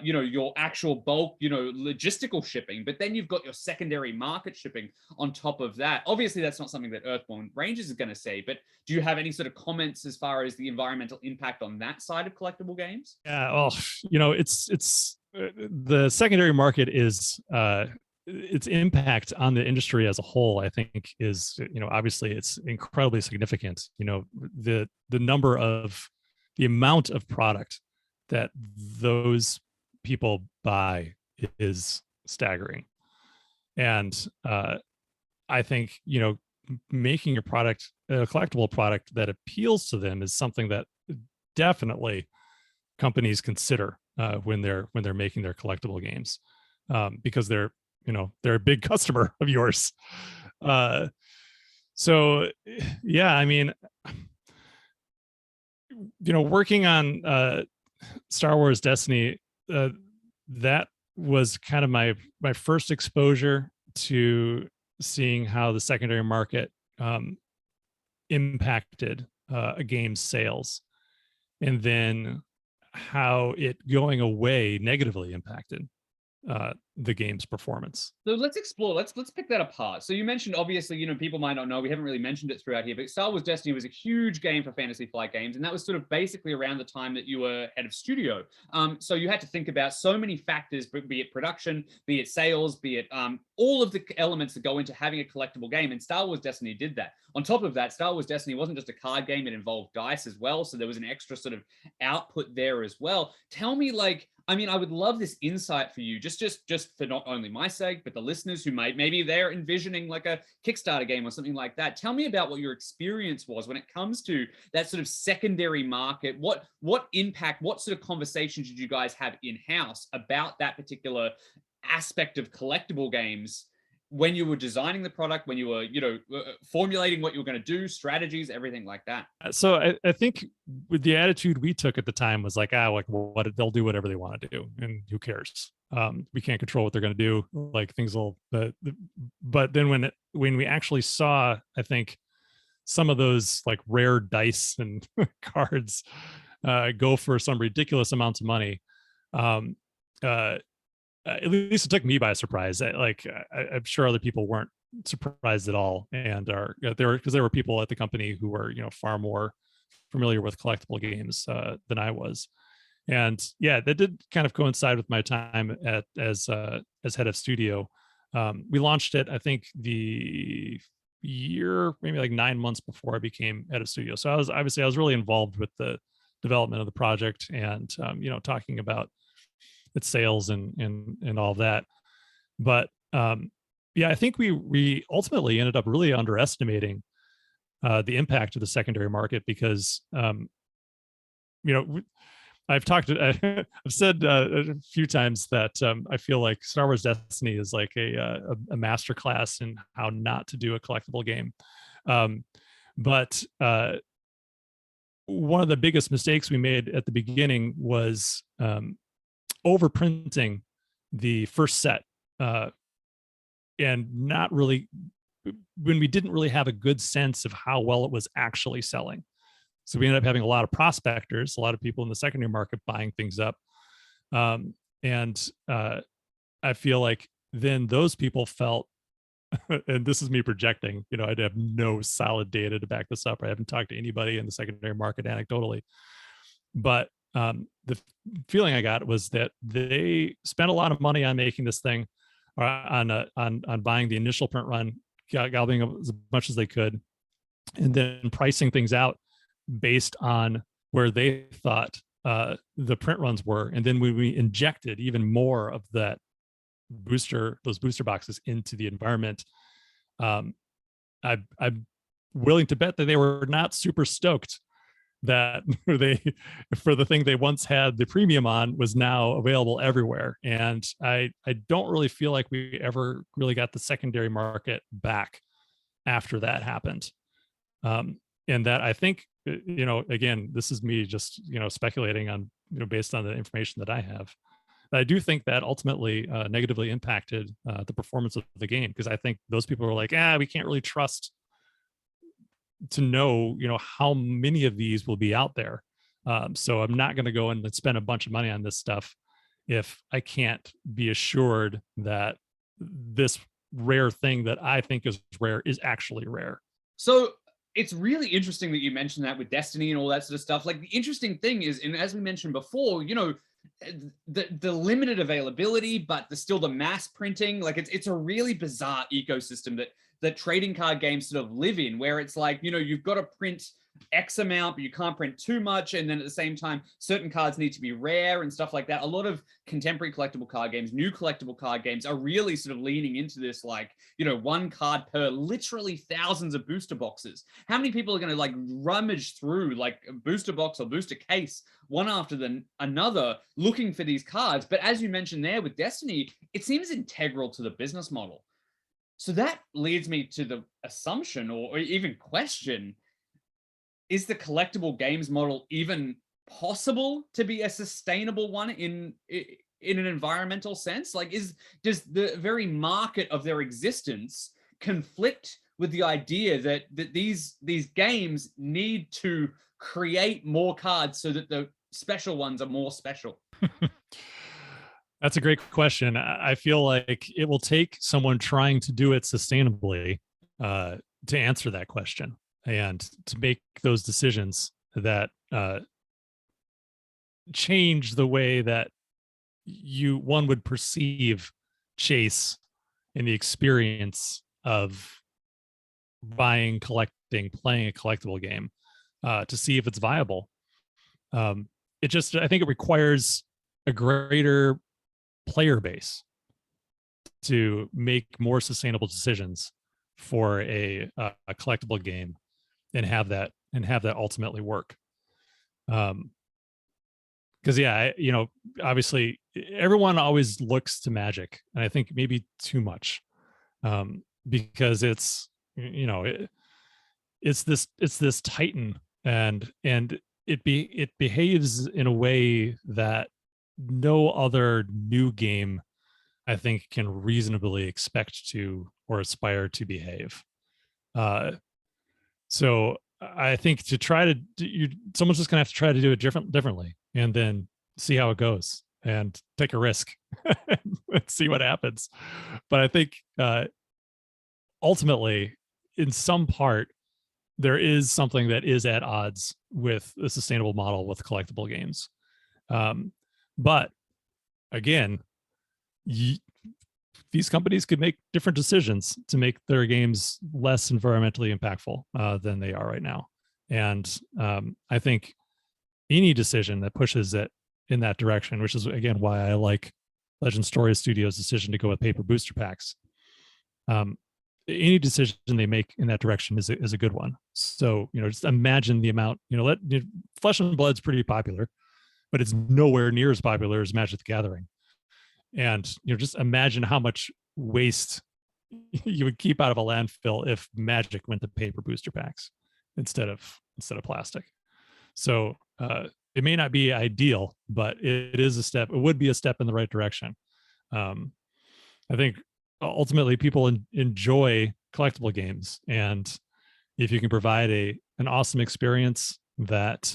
your actual bulk, logistical shipping, but then you've got your secondary market shipping on top of that. Obviously, that's not something that Earthborne Rangers is going to say, but do you have any sort of comments as far as the environmental impact on that side of collectible games? Yeah, well, it's the secondary market is its impact on the industry as a whole, I think, is, obviously it's incredibly significant. The amount of product that those people buy is staggering. And I think, making your product a collectible product that appeals to them is something that definitely companies consider when they're making their collectible games, because they're a big customer of yours. So yeah, working on Star Wars Destiny, that was kind of my first exposure to seeing how the secondary market impacted a game's sales, and then how it going away negatively impacted the game's performance. So let's explore. Let's pick that apart. So you mentioned, obviously, people might not know, we haven't really mentioned it throughout here, but Star Wars Destiny was a huge game for Fantasy Flight Games, and that was sort of basically around the time that you were head of studio. So you had to think about so many factors, be it production, be it sales, be it all of the elements that go into having a collectible game, and Star Wars Destiny did that. On top of that, Star Wars Destiny wasn't just a card game; it involved dice as well, so there was an extra sort of output there as well. Tell me, I would love this insight for you, just for not only my sake, but the listeners who maybe they're envisioning like a Kickstarter game or something like that. Tell me about what your experience was when it comes to that sort of secondary market. What impact, what sort of conversations did you guys have in-house about that particular aspect of collectible games when you were designing the product, when you were, formulating what you were going to do, strategies, everything like that? So I think with the attitude we took at the time was like, what they'll do whatever they want to do, and who cares? We can't control what they're going to do. Like things will, but then when we actually saw, I think, some of those like rare dice and cards go for some ridiculous amounts of money. At least it took me by surprise. I'm sure other people weren't surprised at all, and there were people at the company who were far more familiar with collectible games than I was. And yeah, that did kind of coincide with my time as head of studio. We launched it, I think, the year, maybe like 9 months before I became head of studio. So I was really involved with the development of the project, and talking about its sales and all of that. But yeah, I think we ultimately ended up really underestimating the impact of the secondary market, because I've said a few times that I feel like Star Wars Destiny is like a masterclass in how not to do a collectible game. But one of the biggest mistakes we made at the beginning was overprinting the first set, and not really, when we didn't really have a good sense of how well it was actually selling. So we ended up having a lot of prospectors, a lot of people in the secondary market buying things up. And I feel like then those people felt, and this is me projecting, I'd have no solid data to back this up. I haven't talked to anybody in the secondary market anecdotally, but the feeling I got was that they spent a lot of money on making this thing, on buying the initial print run, gobbling up as much as they could, and then pricing things out based on where they thought the print runs were. And then when we injected even more of those booster boxes into the environment, I'm willing to bet that they were not super stoked that for the thing they once had the premium on was now available everywhere. And I don't really feel like we ever really got the secondary market back after that happened. And that, I think, again, this is me just, speculating on, based on the information that I have. I do think that ultimately negatively impacted the performance of the game, because I think those people were like, we can't really trust to know, how many of these will be out there. So I'm not going to go and spend a bunch of money on this stuff if I can't be assured that this rare thing that I think is rare is actually rare. So it's really interesting that you mentioned that with Destiny and all that sort of stuff. Like, the interesting thing is, and as we mentioned before, the limited availability, but still the mass printing. Like, it's a really bizarre ecosystem that trading card games sort of live in, where it's like, you've got to print X amount, but you can't print too much. And then at the same time, certain cards need to be rare and stuff like that. A lot of contemporary collectible card games, new collectible card games, are really sort of leaning into this, like, one card per literally thousands of booster boxes. How many people are going to like rummage through like a booster box or booster case one after another looking for these cards? But as you mentioned there with Destiny, it seems integral to the business model. So that leads me to the assumption or even question, is the collectible games model even possible to be a sustainable one in an environmental sense? Like, does the very market of their existence conflict with the idea that these games need to create more cards so that the special ones are more special? That's a great question. I feel like it will take someone trying to do it sustainably to answer that question and to make those decisions that change the way that one would perceive chase and the experience of buying, collecting, playing a collectible game to see if it's viable. I think it requires a greater player base to make more sustainable decisions for a collectible game and have that ultimately work. Because obviously everyone always looks to Magic, and I think maybe too much, because it's this titan, and it behaves in a way that no other new game, I think, can reasonably expect to or aspire to behave. So I think to try to someone's just gonna have to try to do it differently, and then see how it goes and take a risk and see what happens. But I think ultimately, in some part, there is something that is at odds with a sustainable model with collectible games. But again, these companies could make different decisions to make their games less environmentally impactful than they are right now. And I think any decision that pushes it in that direction, which is again why I like Legend Stories Studios' decision to go with paper booster packs. Any decision they make in that direction is a good one. So, just imagine the amount, Flesh and Blood's pretty popular, but it's nowhere near as popular as Magic the Gathering. And, just imagine how much waste you would keep out of a landfill if Magic went to paper booster packs instead of plastic. So, it may not be ideal, but it is a step. It would be a step in the right direction. I think ultimately people enjoy collectible games, and if you can provide an awesome experience that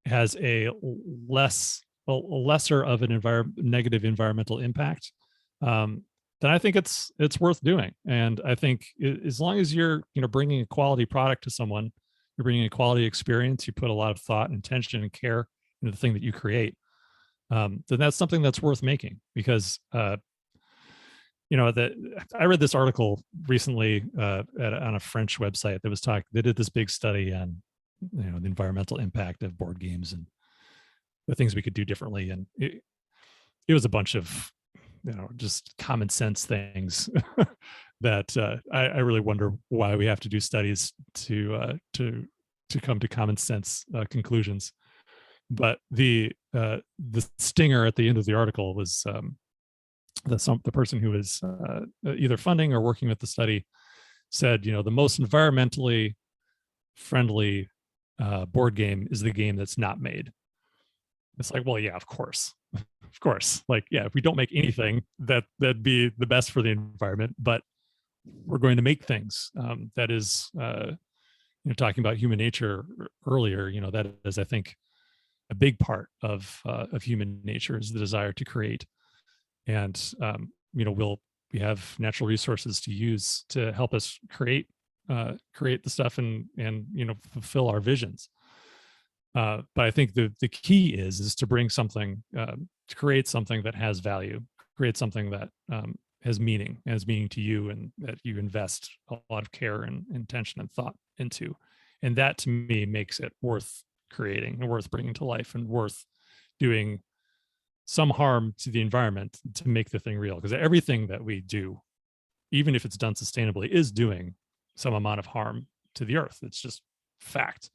has a lesser of an negative environmental impact, then I think it's worth doing. And I think as long as you're bringing a quality product to someone, you're bringing a quality experience, you put a lot of thought and attention and care into the thing that you create, then that's something that's worth making. Because I read this article recently on a French website that was they did this big study on the environmental impact of board games and the things we could do differently, and it was a bunch of just common sense things that I really wonder why we have to do studies to come to common sense conclusions. But the stinger at the end of the article was the person who was either funding or working with the study said, the most environmentally friendly board game is the game that's not made. It's like, well, yeah, of course. Of course. Like, yeah, if we don't make anything, that'd be the best for the environment, but we're going to make things. That is, talking about human nature earlier, that is, I think, a big part of human nature is the desire to create. And, we have natural resources to use to help us create the stuff and fulfill our visions. But I think the key is to bring something, to create something that has value, create something that has meaning to you, and that you invest a lot of care and intention and thought into. And that to me makes it worth creating and worth bringing to life and worth doing some harm to the environment to make the thing real. Because everything that we do, even if it's done sustainably, is doing some amount of harm to the earth. It's just fact.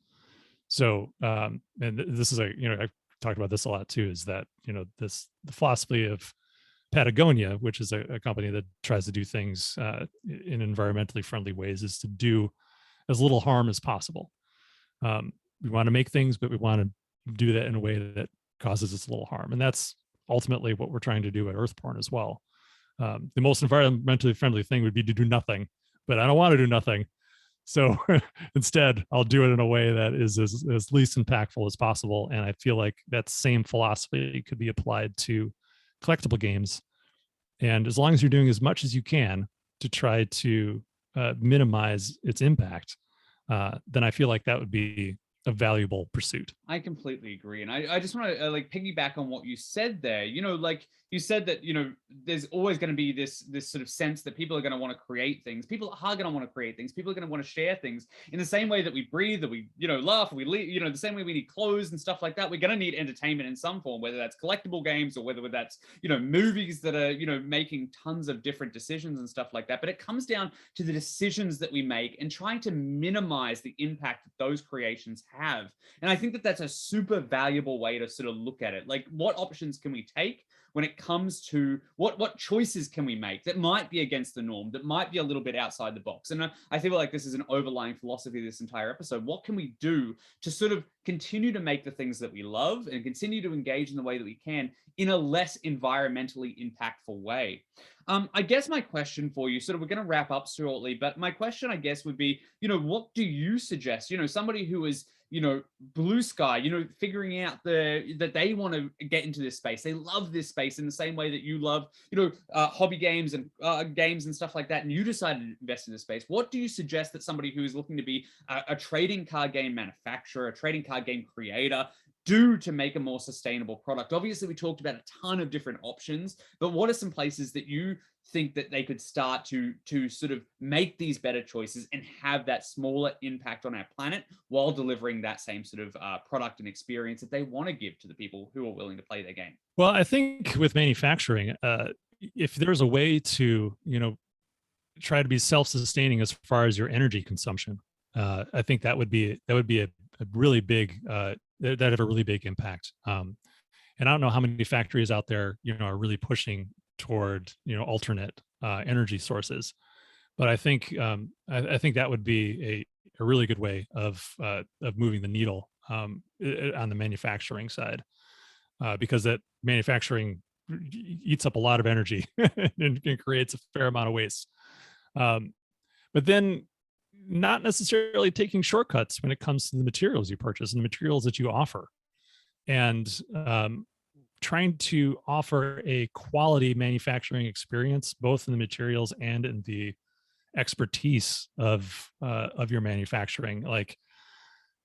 So, and this is I've talked about this a lot too, is that, the philosophy of Patagonia, which is a company that tries to do things in environmentally friendly ways, is to do as little harm as possible. We want to make things, but we want to do that in a way that causes as little harm. And that's ultimately what we're trying to do at Earthborne as well. The most environmentally friendly thing would be to do nothing, but I don't want to do nothing. So instead, I'll do it in a way that is as least impactful as possible. And I feel like that same philosophy could be applied to collectible games. And as long as you're doing as much as you can to try to minimize its impact, then I feel like that would be a valuable pursuit. I completely agree. And I just want to piggyback on what you said there. You said that, there's always going to be this sort of sense that people are going to want to create things. People are going to want to create things. People are going to want to share things in the same way that we breathe, that we, laugh, we leave, the same way we need clothes and stuff like that. We're going to need entertainment in some form, whether that's collectible games or whether that's, movies that are, making tons of different decisions and stuff like that. But it comes down to the decisions that we make and trying to minimize the impact that those creations have. And I think that that's a super valuable way to sort of look at it. Like, what options can we take when it comes to what choices can we make that might be against the norm, that might be a little bit outside the box? And I feel like this is an overlying philosophy of this entire episode. What can we do to sort of continue to make the things that we love and continue to engage in the way that we can in a less environmentally impactful way. I guess my question for you, sort of, we're going to wrap up shortly, but my question, I guess, would be, what do you suggest? Somebody who is, blue sky, figuring out that they want to get into this space. They love this space in the same way that you love, hobby games and games and stuff like that. And you decided to invest in this space. What do you suggest that somebody who is looking to be a trading card game manufacturer, a trading card game creator, do to make a more sustainable product? Obviously, we talked about a ton of different options, but what are some places that you think that they could start to sort of make these better choices and have that smaller impact on our planet while delivering that same sort of product and experience that they want to give to the people who are willing to play their game? Well, I think with manufacturing, if there's a way to, try to be self-sustaining as far as your energy consumption, I think that would be a really big that have a really big impact. And I don't know how many factories out there, are really pushing toward, alternate energy sources, but I think that would be a really good way of moving the needle on the manufacturing side, because that manufacturing eats up a lot of energy and creates a fair amount of waste. But then not necessarily taking shortcuts when it comes to the materials you purchase and the materials that you offer, and trying to offer a quality manufacturing experience, both in the materials and in the expertise of your manufacturing. Like,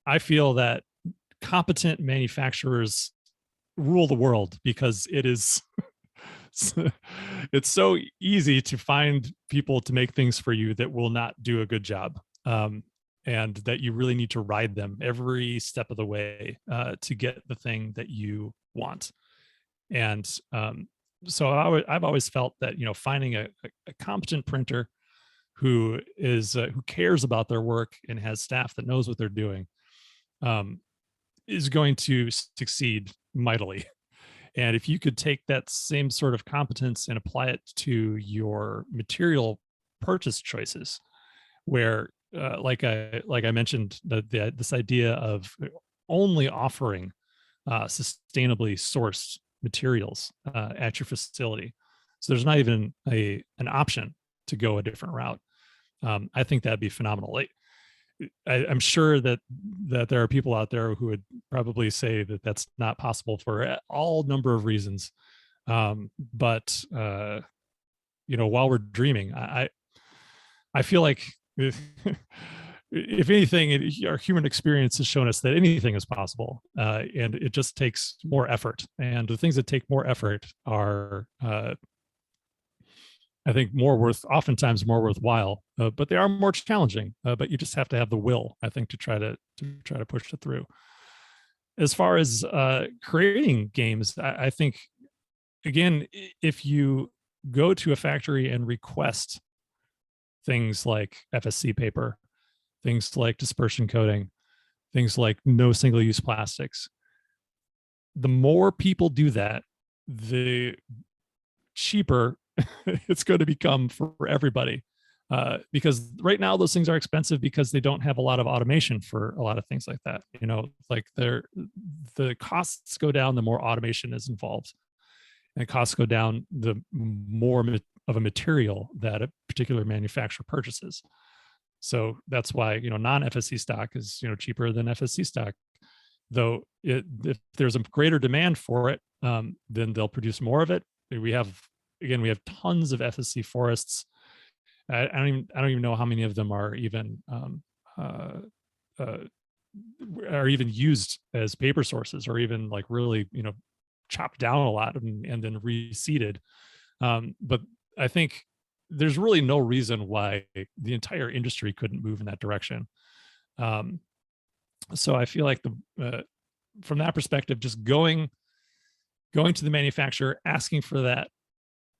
I feel that competent manufacturers rule the world, because it is it's so easy to find people to make things for you that will not do a good job, and that you really need to ride them every step of the way to get the thing that you want. And so I've always felt that, finding a competent printer who cares about their work and has staff that knows what they're doing is going to succeed mightily. And if you could take that same sort of competence and apply it to your material purchase choices, where like I mentioned, this idea of only offering sustainably sourced materials at your facility, so there's not even an option to go a different route. I think that'd be phenomenal. I'm sure that there are people out there who would probably say that that's not possible for all number of reasons. But while we're dreaming, I feel like if anything, our human experience has shown us that anything is possible, and it just takes more effort. And the things that take more effort are, I think, oftentimes more worthwhile, but they are more challenging. But you just have to have the will, I think, to try to push it through. As far as creating games, I think, again, if you go to a factory and request things like FSC paper, things like dispersion coating, things like no single-use plastics, the more people do that, the cheaper it's going to become for everybody, because right now those things are expensive because they don't have a lot of automation for a lot of things like that. Like the costs go down the more automation is involved, and costs go down the more of a material that a particular manufacturer purchases. So that's why non-FSC stock is cheaper than FSC stock, though if there's a greater demand for it, then they'll produce more of it. We have tons of FSC forests. I don't even know how many of them are even used as paper sources, or even like really chopped down a lot and then reseeded. But I think there's really no reason why the entire industry couldn't move in that direction. So I feel like from that perspective, just going to the manufacturer, asking for that,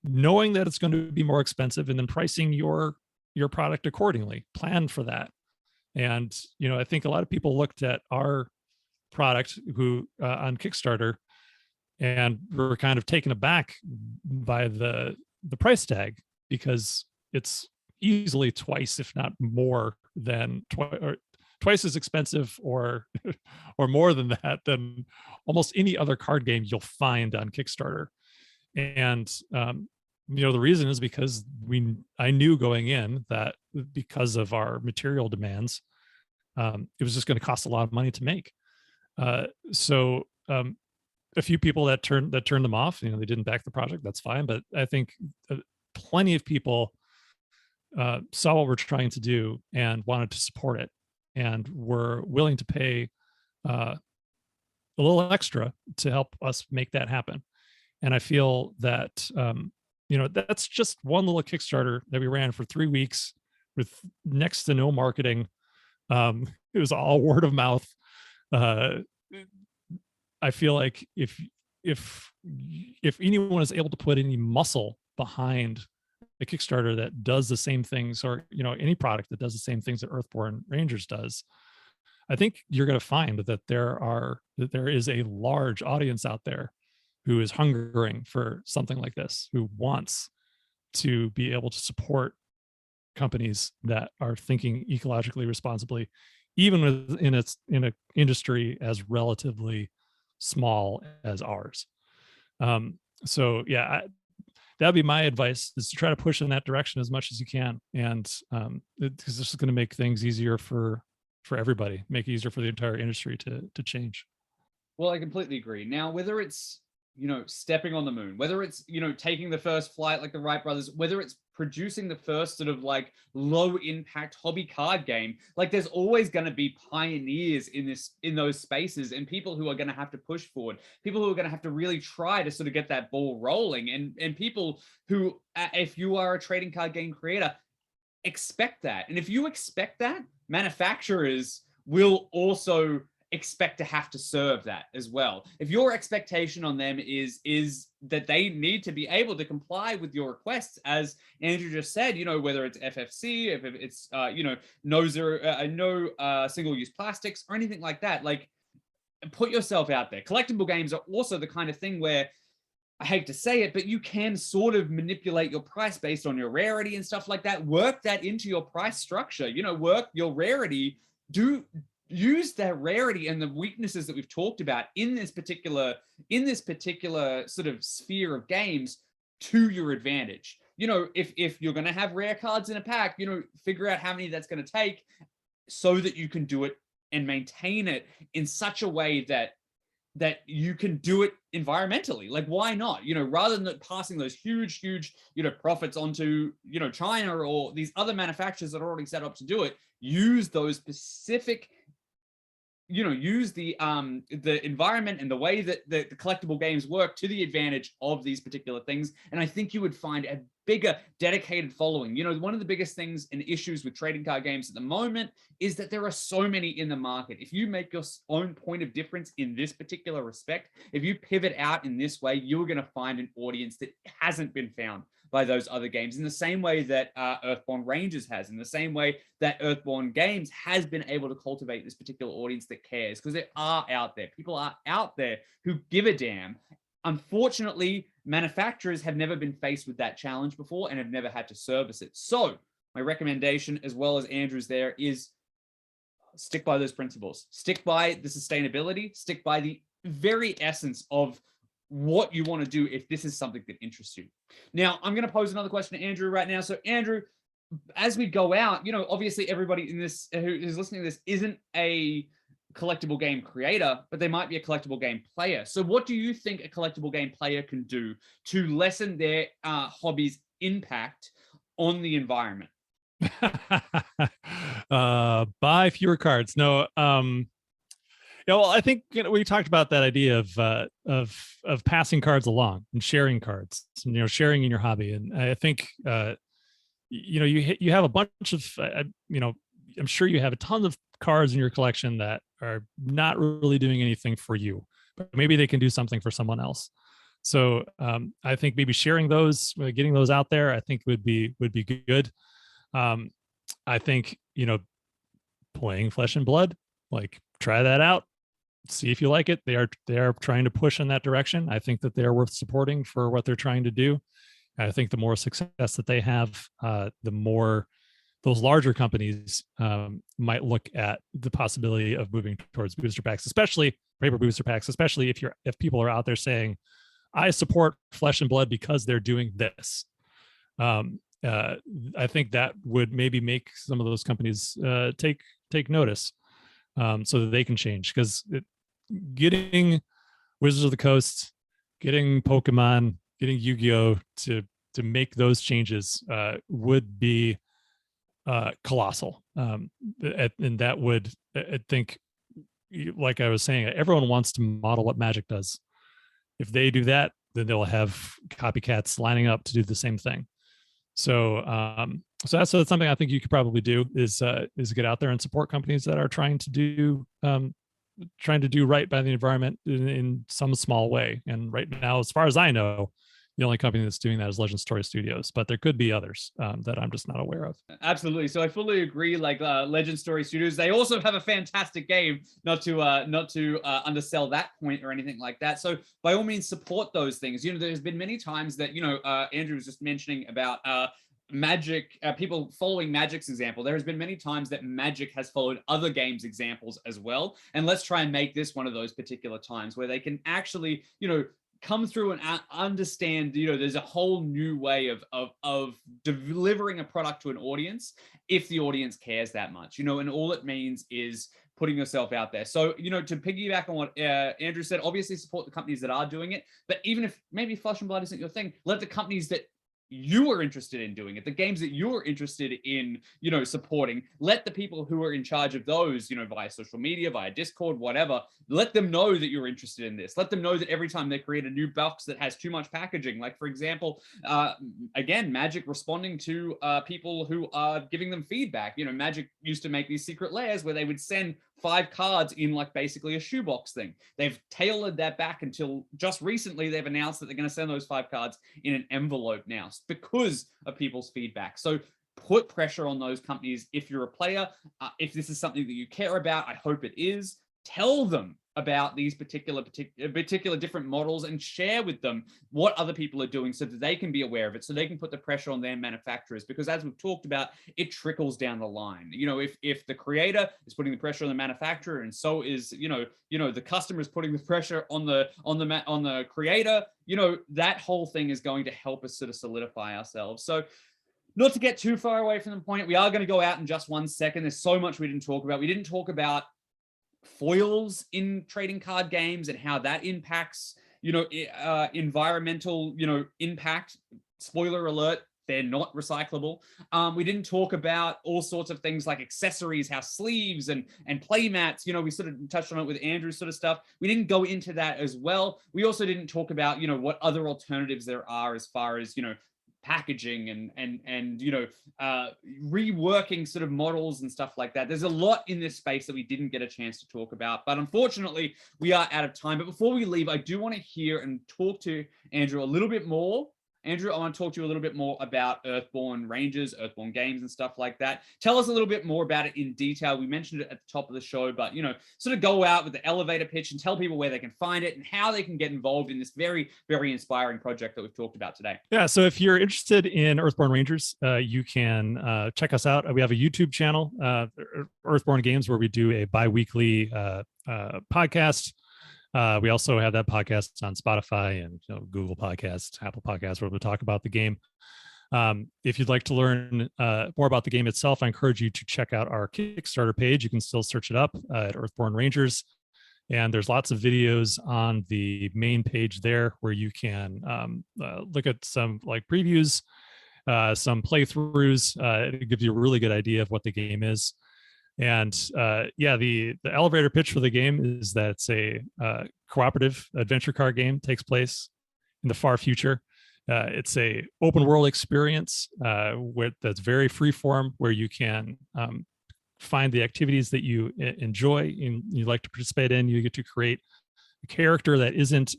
knowing that it's going to be more expensive, and then pricing your product accordingly, plan for that. And I think a lot of people looked at our product on Kickstarter and were kind of taken aback by the price tag, because it's easily twice, if not more than twice as expensive or or more than that than almost any other card game you'll find on Kickstarter. And the reason is because I knew going in that because of our material demands, it was just going to cost a lot of money to make. So a few people that turned them off, they didn't back the project. That's fine. But I think plenty of people saw what we're trying to do and wanted to support it, and were willing to pay a little extra to help us make that happen. And I feel that that's just one little Kickstarter that we ran for 3 weeks with next to no marketing. It was all word of mouth. I feel like if anyone is able to put any muscle behind a Kickstarter that does the same things, or any product that does the same things that Earthborne Rangers does, I think you're going to find that there is a large audience out there who is hungering for something like this, who wants to be able to support companies that are thinking ecologically responsibly, even in an industry as relatively small as ours. So yeah, that'd be my advice, is to try to push in that direction as much as you can. And because this is going to make things easier for everybody, make it easier for the entire industry to change. Well, I completely agree. Now, whether it's, stepping on the moon, whether it's, taking the first flight like the Wright brothers, whether it's producing the first sort of like low impact hobby card game, like there's always going to be pioneers in those spaces, and people who are going to have to push forward, people who are going to have to really try to sort of get that ball rolling, and people who, if you are a trading card game creator, expect that. And if you expect that, manufacturers will also expect to have to serve that as well. If your expectation on them is that they need to be able to comply with your requests, as Andrew just said, whether it's FFC, if it's no single-use plastics or anything like that, like, put yourself out there. Collectible games are also the kind of thing where, I hate to say it, but you can sort of manipulate your price based on your rarity and stuff like that. Work that into your price structure. Work your rarity. Use that rarity and the weaknesses that we've talked about in this particular sort of sphere of games to your advantage. If you're going to have rare cards in a pack, figure out how many that's going to take, so that you can do it and maintain it in such a way that you can do it environmentally. Like, why not? Rather than passing those huge, profits onto, China or these other manufacturers that are already set up to do it, use those specific, use the environment and the way that the collectible games work to the advantage of these particular things. And I think you would find a bigger dedicated following. One of the biggest things and issues with trading card games at the moment is that there are so many in the market. If you make your own point of difference in this particular respect, if you pivot out in this way, you're going to find an audience that hasn't been found by those other games, in the same way that Earthborne Rangers has, in the same way that Earthborne Games has been able to cultivate this particular audience that cares, because there are out there. People are out there who give a damn. Unfortunately, manufacturers have never been faced with that challenge before and have never had to service it. So my recommendation, as well as Andrew's there, is stick by those principles. Stick by the sustainability. Stick by the very essence of what you want to do if this is something that interests you. Now, I'm going to pose another question to Andrew right now. So, Andrew, as we go out, obviously everybody in this who's listening to this isn't a collectible game creator, but they might be a collectible game player. So what do you think a collectible game player can do to lessen their hobby's impact on the environment? Buy fewer cards. No, well, I think we talked about that idea of passing cards along and sharing cards, and, sharing in your hobby. And I think you have a bunch of I'm sure you have a ton of cards in your collection that are not really doing anything for you, but maybe they can do something for someone else. So I think maybe sharing those, getting those out there, I think would be good. I think, playing Flesh and Blood, like, try that out, see if you like it. They are trying to push in that direction. I think that they're worth supporting for what they're trying to do. I think the more success that they have, the more those larger companies might look at the possibility of moving towards booster packs, especially paper booster packs, especially if people are out there saying, I support Flesh and Blood because they're doing this. I think that would maybe make some of those companies take notice, so that they can change, because getting Wizards of the Coast, getting Pokemon, getting Yu-Gi-Oh to make those changes would be colossal, and that would, I think, like I was saying, everyone wants to model what Magic does. If they do that, then they'll have copycats lining up to do the same thing. So that's something I think you could probably do is get out there and support companies that are trying to do right by the environment in some small way. And right now, as far as I know, the only company that's doing that is Legend Story Studios, but there could be others that I'm just not aware of. Absolutely. So I fully agree. Like Legend Story Studios, they also have a fantastic game. Not to undersell that point or anything like that. So by all means, support those things. There's been many times that Andrew was just mentioning about Magic, people following Magic's example. There has been many times that Magic has followed other games' examples as well. And let's try and make this one of those particular times where they can actually, come through and understand, there's a whole new way of delivering a product to an audience if the audience cares that much, and all it means is putting yourself out there. So, to piggyback on what Andrew said, obviously support the companies that are doing it, but even if maybe Flesh and Blood isn't your thing, let the companies that you are interested in doing it, the games that you're interested in, supporting, let the people who are in charge of those, via social media, via Discord, whatever, let them know that you're interested in this. Let them know that every time they create a new box that has too much packaging, like for example, again, Magic responding to people who are giving them feedback. Magic used to make these secret layers where they would send 5 cards in like basically a shoebox thing. They've tailored that back until just recently they've announced that they're going to send those 5 cards in an envelope now because of people's feedback. So put pressure on those companies. If you're a player, if this is something that you care about, I hope it is, tell them about these particular different models and share with them what other people are doing so that they can be aware of it, so they can put the pressure on their manufacturers. Because as we've talked about, it trickles down the line. If the creator is putting the pressure on the manufacturer, and so is the customer is putting the pressure on the creator, that whole thing is going to help us sort of solidify ourselves. So not to get too far away from the point, we are going to go out in just 1 second. There's so much we didn't talk about. We didn't talk about foils in trading card games and how that impacts, environmental, impact. Spoiler alert, they're not recyclable. We didn't talk about all sorts of things like accessories, how sleeves and play mats, we sort of touched on it with Andrew's sort of stuff. We didn't go into that as well. We also didn't talk about, what other alternatives there are as far as, packaging and reworking sort of models and stuff like that. There's a lot in this space that we didn't get a chance to talk about, but unfortunately we are out of time. But before we leave, I do want to hear and talk to Andrew a little bit more. Andrew, I want to talk to you a little bit more about Earthborne Rangers, Earthborne Games and stuff like that. Tell us a little bit more about it in detail. We mentioned it at the top of the show, but, sort of go out with the elevator pitch and tell people where they can find it and how they can get involved in this very, very inspiring project that we've talked about today. Yeah, so if you're interested in Earthborne Rangers, you can check us out. We have a YouTube channel, Earthborne Games, where we do a bi-weekly podcast. We also have that podcast on Spotify and Google Podcasts, Apple Podcasts, where we talk about the game. If you'd like to learn more about the game itself, I encourage you to check out our Kickstarter page. You can still search it up at Earthborne Rangers. And there's lots of videos on the main page there where you can look at some like previews, some playthroughs. It gives you a really good idea of what the game is. And the elevator pitch for the game is that it's a cooperative adventure card game, takes place in the far future. It's a open world experience that's very freeform, where you can find the activities that you enjoy and you like to participate in. You get to create a character that isn't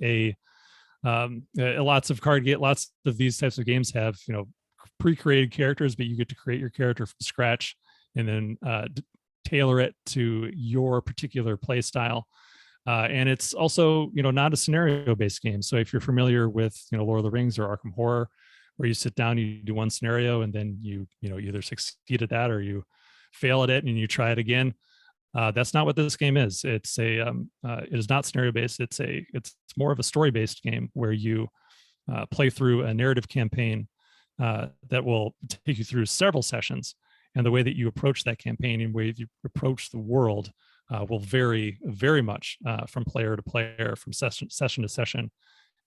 lots of these types of games have pre-created characters, but you get to create your character from scratch and then tailor it to your particular play style. And it's also, not a scenario-based game. So if you're familiar with, Lord of the Rings or Arkham Horror, where you sit down, you do one scenario, and then you either succeed at that or you fail at it and you try it again. That's not what this game is. It is not scenario based. It's more of a story based game where you play through a narrative campaign that will take you through several sessions. And the way that you approach that campaign and the way you approach the world will vary very much from player to player, from session to session.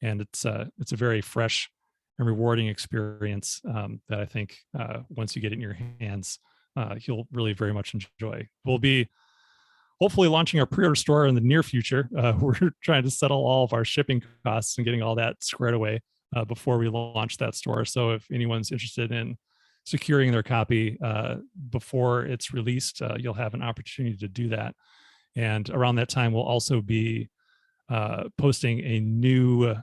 And it's a very fresh and rewarding experience that I think once you get it in your hands, you'll really very much enjoy. We'll be hopefully launching our pre-order store in the near future. We're trying to settle all of our shipping costs and getting all that squared away before we launch that store. So if anyone's interested in securing their copy before it's released, you'll have an opportunity to do that. And around that time, we'll also be posting a new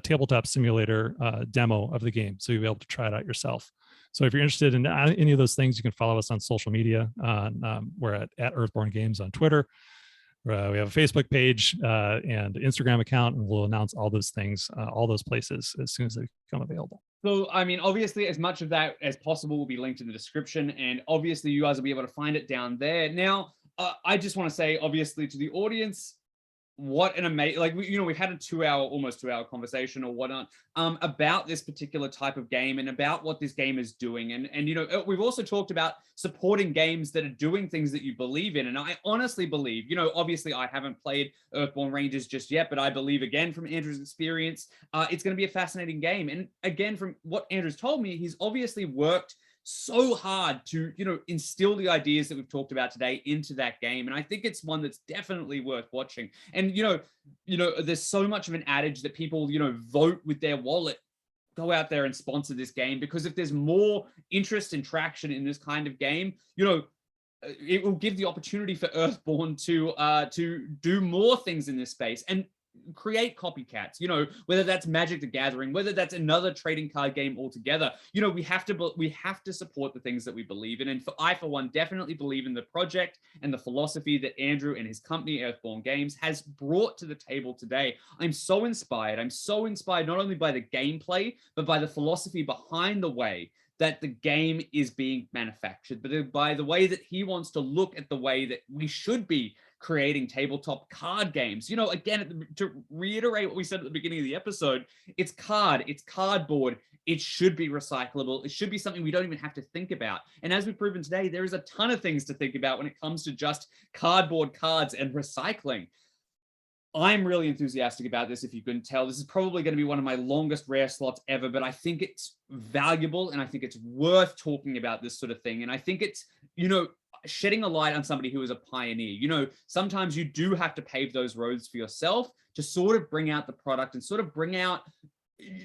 tabletop simulator demo of the game, so you'll be able to try it out yourself. So if you're interested in any of those things, you can follow us on social media. We're at Earthborne Games on Twitter. We have a Facebook page and Instagram account, and we'll announce all those things, all those places as soon as they become available. So, I mean, obviously, as much of that as possible will be linked in the description, and obviously you guys will be able to find it down there. Now, I just want to say, obviously, to the audience, what an amazing, like, we've had a almost 2 hour conversation or whatnot about this particular type of game and about what this game is doing. And we've also talked about supporting games that are doing things that you believe in. And I honestly believe, obviously I haven't played Earthborne Rangers just yet, but I believe, again, from Andrew's experience, it's going to be a fascinating game. And again, from what Andrew's told me, he's obviously worked so hard to, instill the ideas that we've talked about today into that game. And I think it's one that's definitely worth watching. And, there's so much of an adage that people, vote with their wallet, go out there and sponsor this game, because if there's more interest and traction in this kind of game, it will give the opportunity for Earthborne to do more things in this space and create copycats, whether that's Magic the Gathering, whether that's another trading card game altogether. We have to support the things that we believe in. And I, for one, definitely believe in the project and the philosophy that Andrew and his company, Earthborne Games, has brought to the table today. I'm so inspired. I'm so inspired not only by the gameplay, but by the philosophy behind the way that the game is being manufactured, but by the way that he wants to look at the way that we should be creating tabletop card games. Again, to reiterate what we said at the beginning of the episode, it's cardboard. It should be recyclable. It should be something we don't even have to think about. And as we've proven today, there is a ton of things to think about when it comes to just cardboard cards and recycling. I'm really enthusiastic about this. If you couldn't tell, this is probably going to be one of my longest rare slots ever, but I think it's valuable and I think it's worth talking about this sort of thing. And I think it's, shedding a light on somebody who is a pioneer. Sometimes you do have to pave those roads for yourself to sort of bring out the product and sort of bring out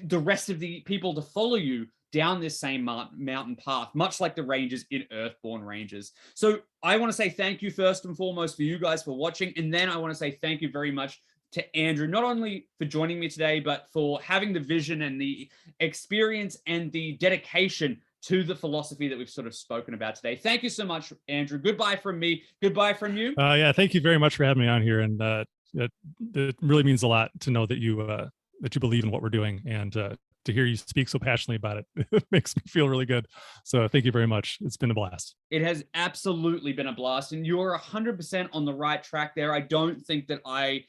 the rest of the people to follow you down this same mountain path, much like the Rangers in Earthborne Rangers. So I want to say thank you first and foremost for you guys for watching. And then I want to say thank you very much to Andrew, not only for joining me today, but for having the vision and the experience and the dedication to the philosophy that we've sort of spoken about today. Thank you so much, Andrew. Goodbye from me. Goodbye from you. Yeah, thank you very much for having me on here. And it really means a lot to know that you believe in what we're doing, and to hear you speak so passionately about it, it makes me feel really good. So thank you very much. It's been a blast. It has absolutely been a blast, and you're 100% on the right track there. I don't think that I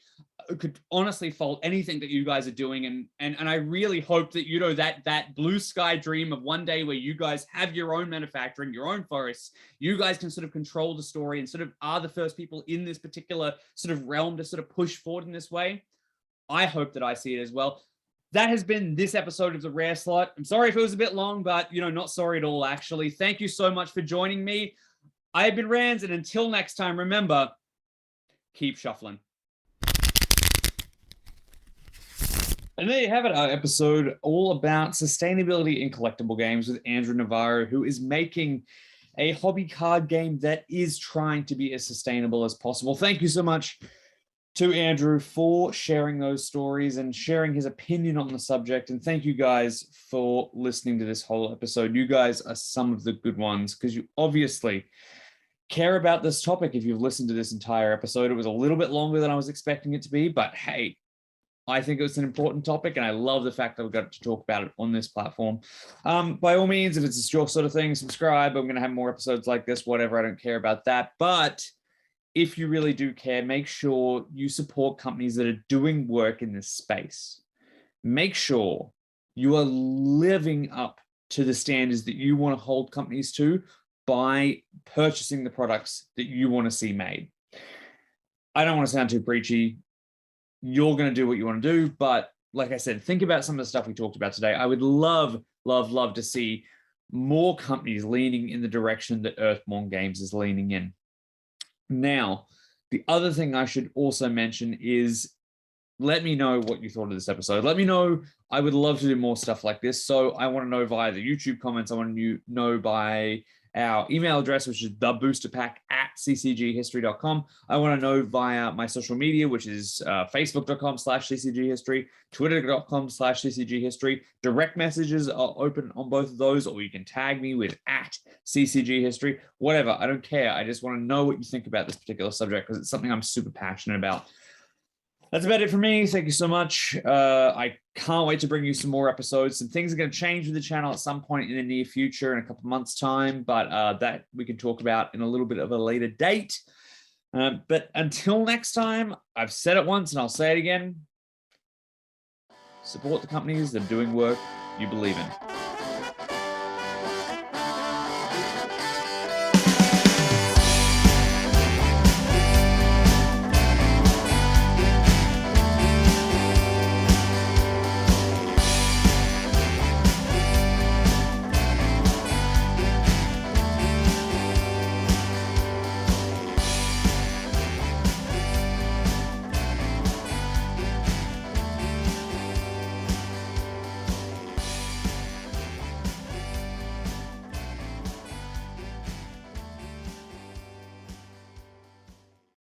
could honestly fault anything that you guys are doing, and I really hope that that blue sky dream of one day where you guys have your own manufacturing, your own forests, you guys can sort of control the story and sort of are the first people in this particular sort of realm to sort of push forward in this way. I hope that I see it as well. That has been this episode of The Rare Slot. I'm sorry if it was a bit long, but, not sorry at all, actually. Thank you so much for joining me. I have been Rands, and until next time, remember, keep shuffling. And there you have it, our episode all about sustainability in collectible games with Andrew Navaro, who is making a hobby card game that is trying to be as sustainable as possible. Thank you so much to Andrew for sharing those stories and sharing his opinion on the subject. And thank you guys for listening to this whole episode. You guys are some of the good ones because you obviously care about this topic. If you've listened to this entire episode, it was a little bit longer than I was expecting it to be, but hey, I think it's an important topic, and I love the fact that we've got to talk about it on this platform. By all means, if it's your sort of thing, subscribe. I'm going to have more episodes like this, whatever. I don't care about that. But if you really do care, make sure you support companies that are doing work in this space. Make sure you are living up to the standards that you want to hold companies to by purchasing the products that you want to see made. I don't want to sound too preachy. You're going to do what you want to do. But like I said, think about some of the stuff we talked about today. I would love to see more companies leaning in the direction that Earthborne Games is leaning in. Now, the other thing I should also mention is let me know what you thought of this episode. Let me know. I would love to do more stuff like this. So I want to know via the YouTube comments. I want to know by our email address, which is theboosterpack@ccghistory.com. I want to know via my social media, which is facebook.com/ccghistory, twitter.com/ccghistory. Direct messages are open on both of those, or you can tag me with @ccghistory, whatever. I don't care. I just want to know what you think about this particular subject because it's something I'm super passionate about. That's about it for me. Thank you so much. I can't wait to bring you some more episodes. Some things are going to change with the channel at some point in the near future, in a couple of months' time, but that we can talk about in a little bit of a later date. But until next time, I've said it once and I'll say it again. Support the companies that are doing work you believe in.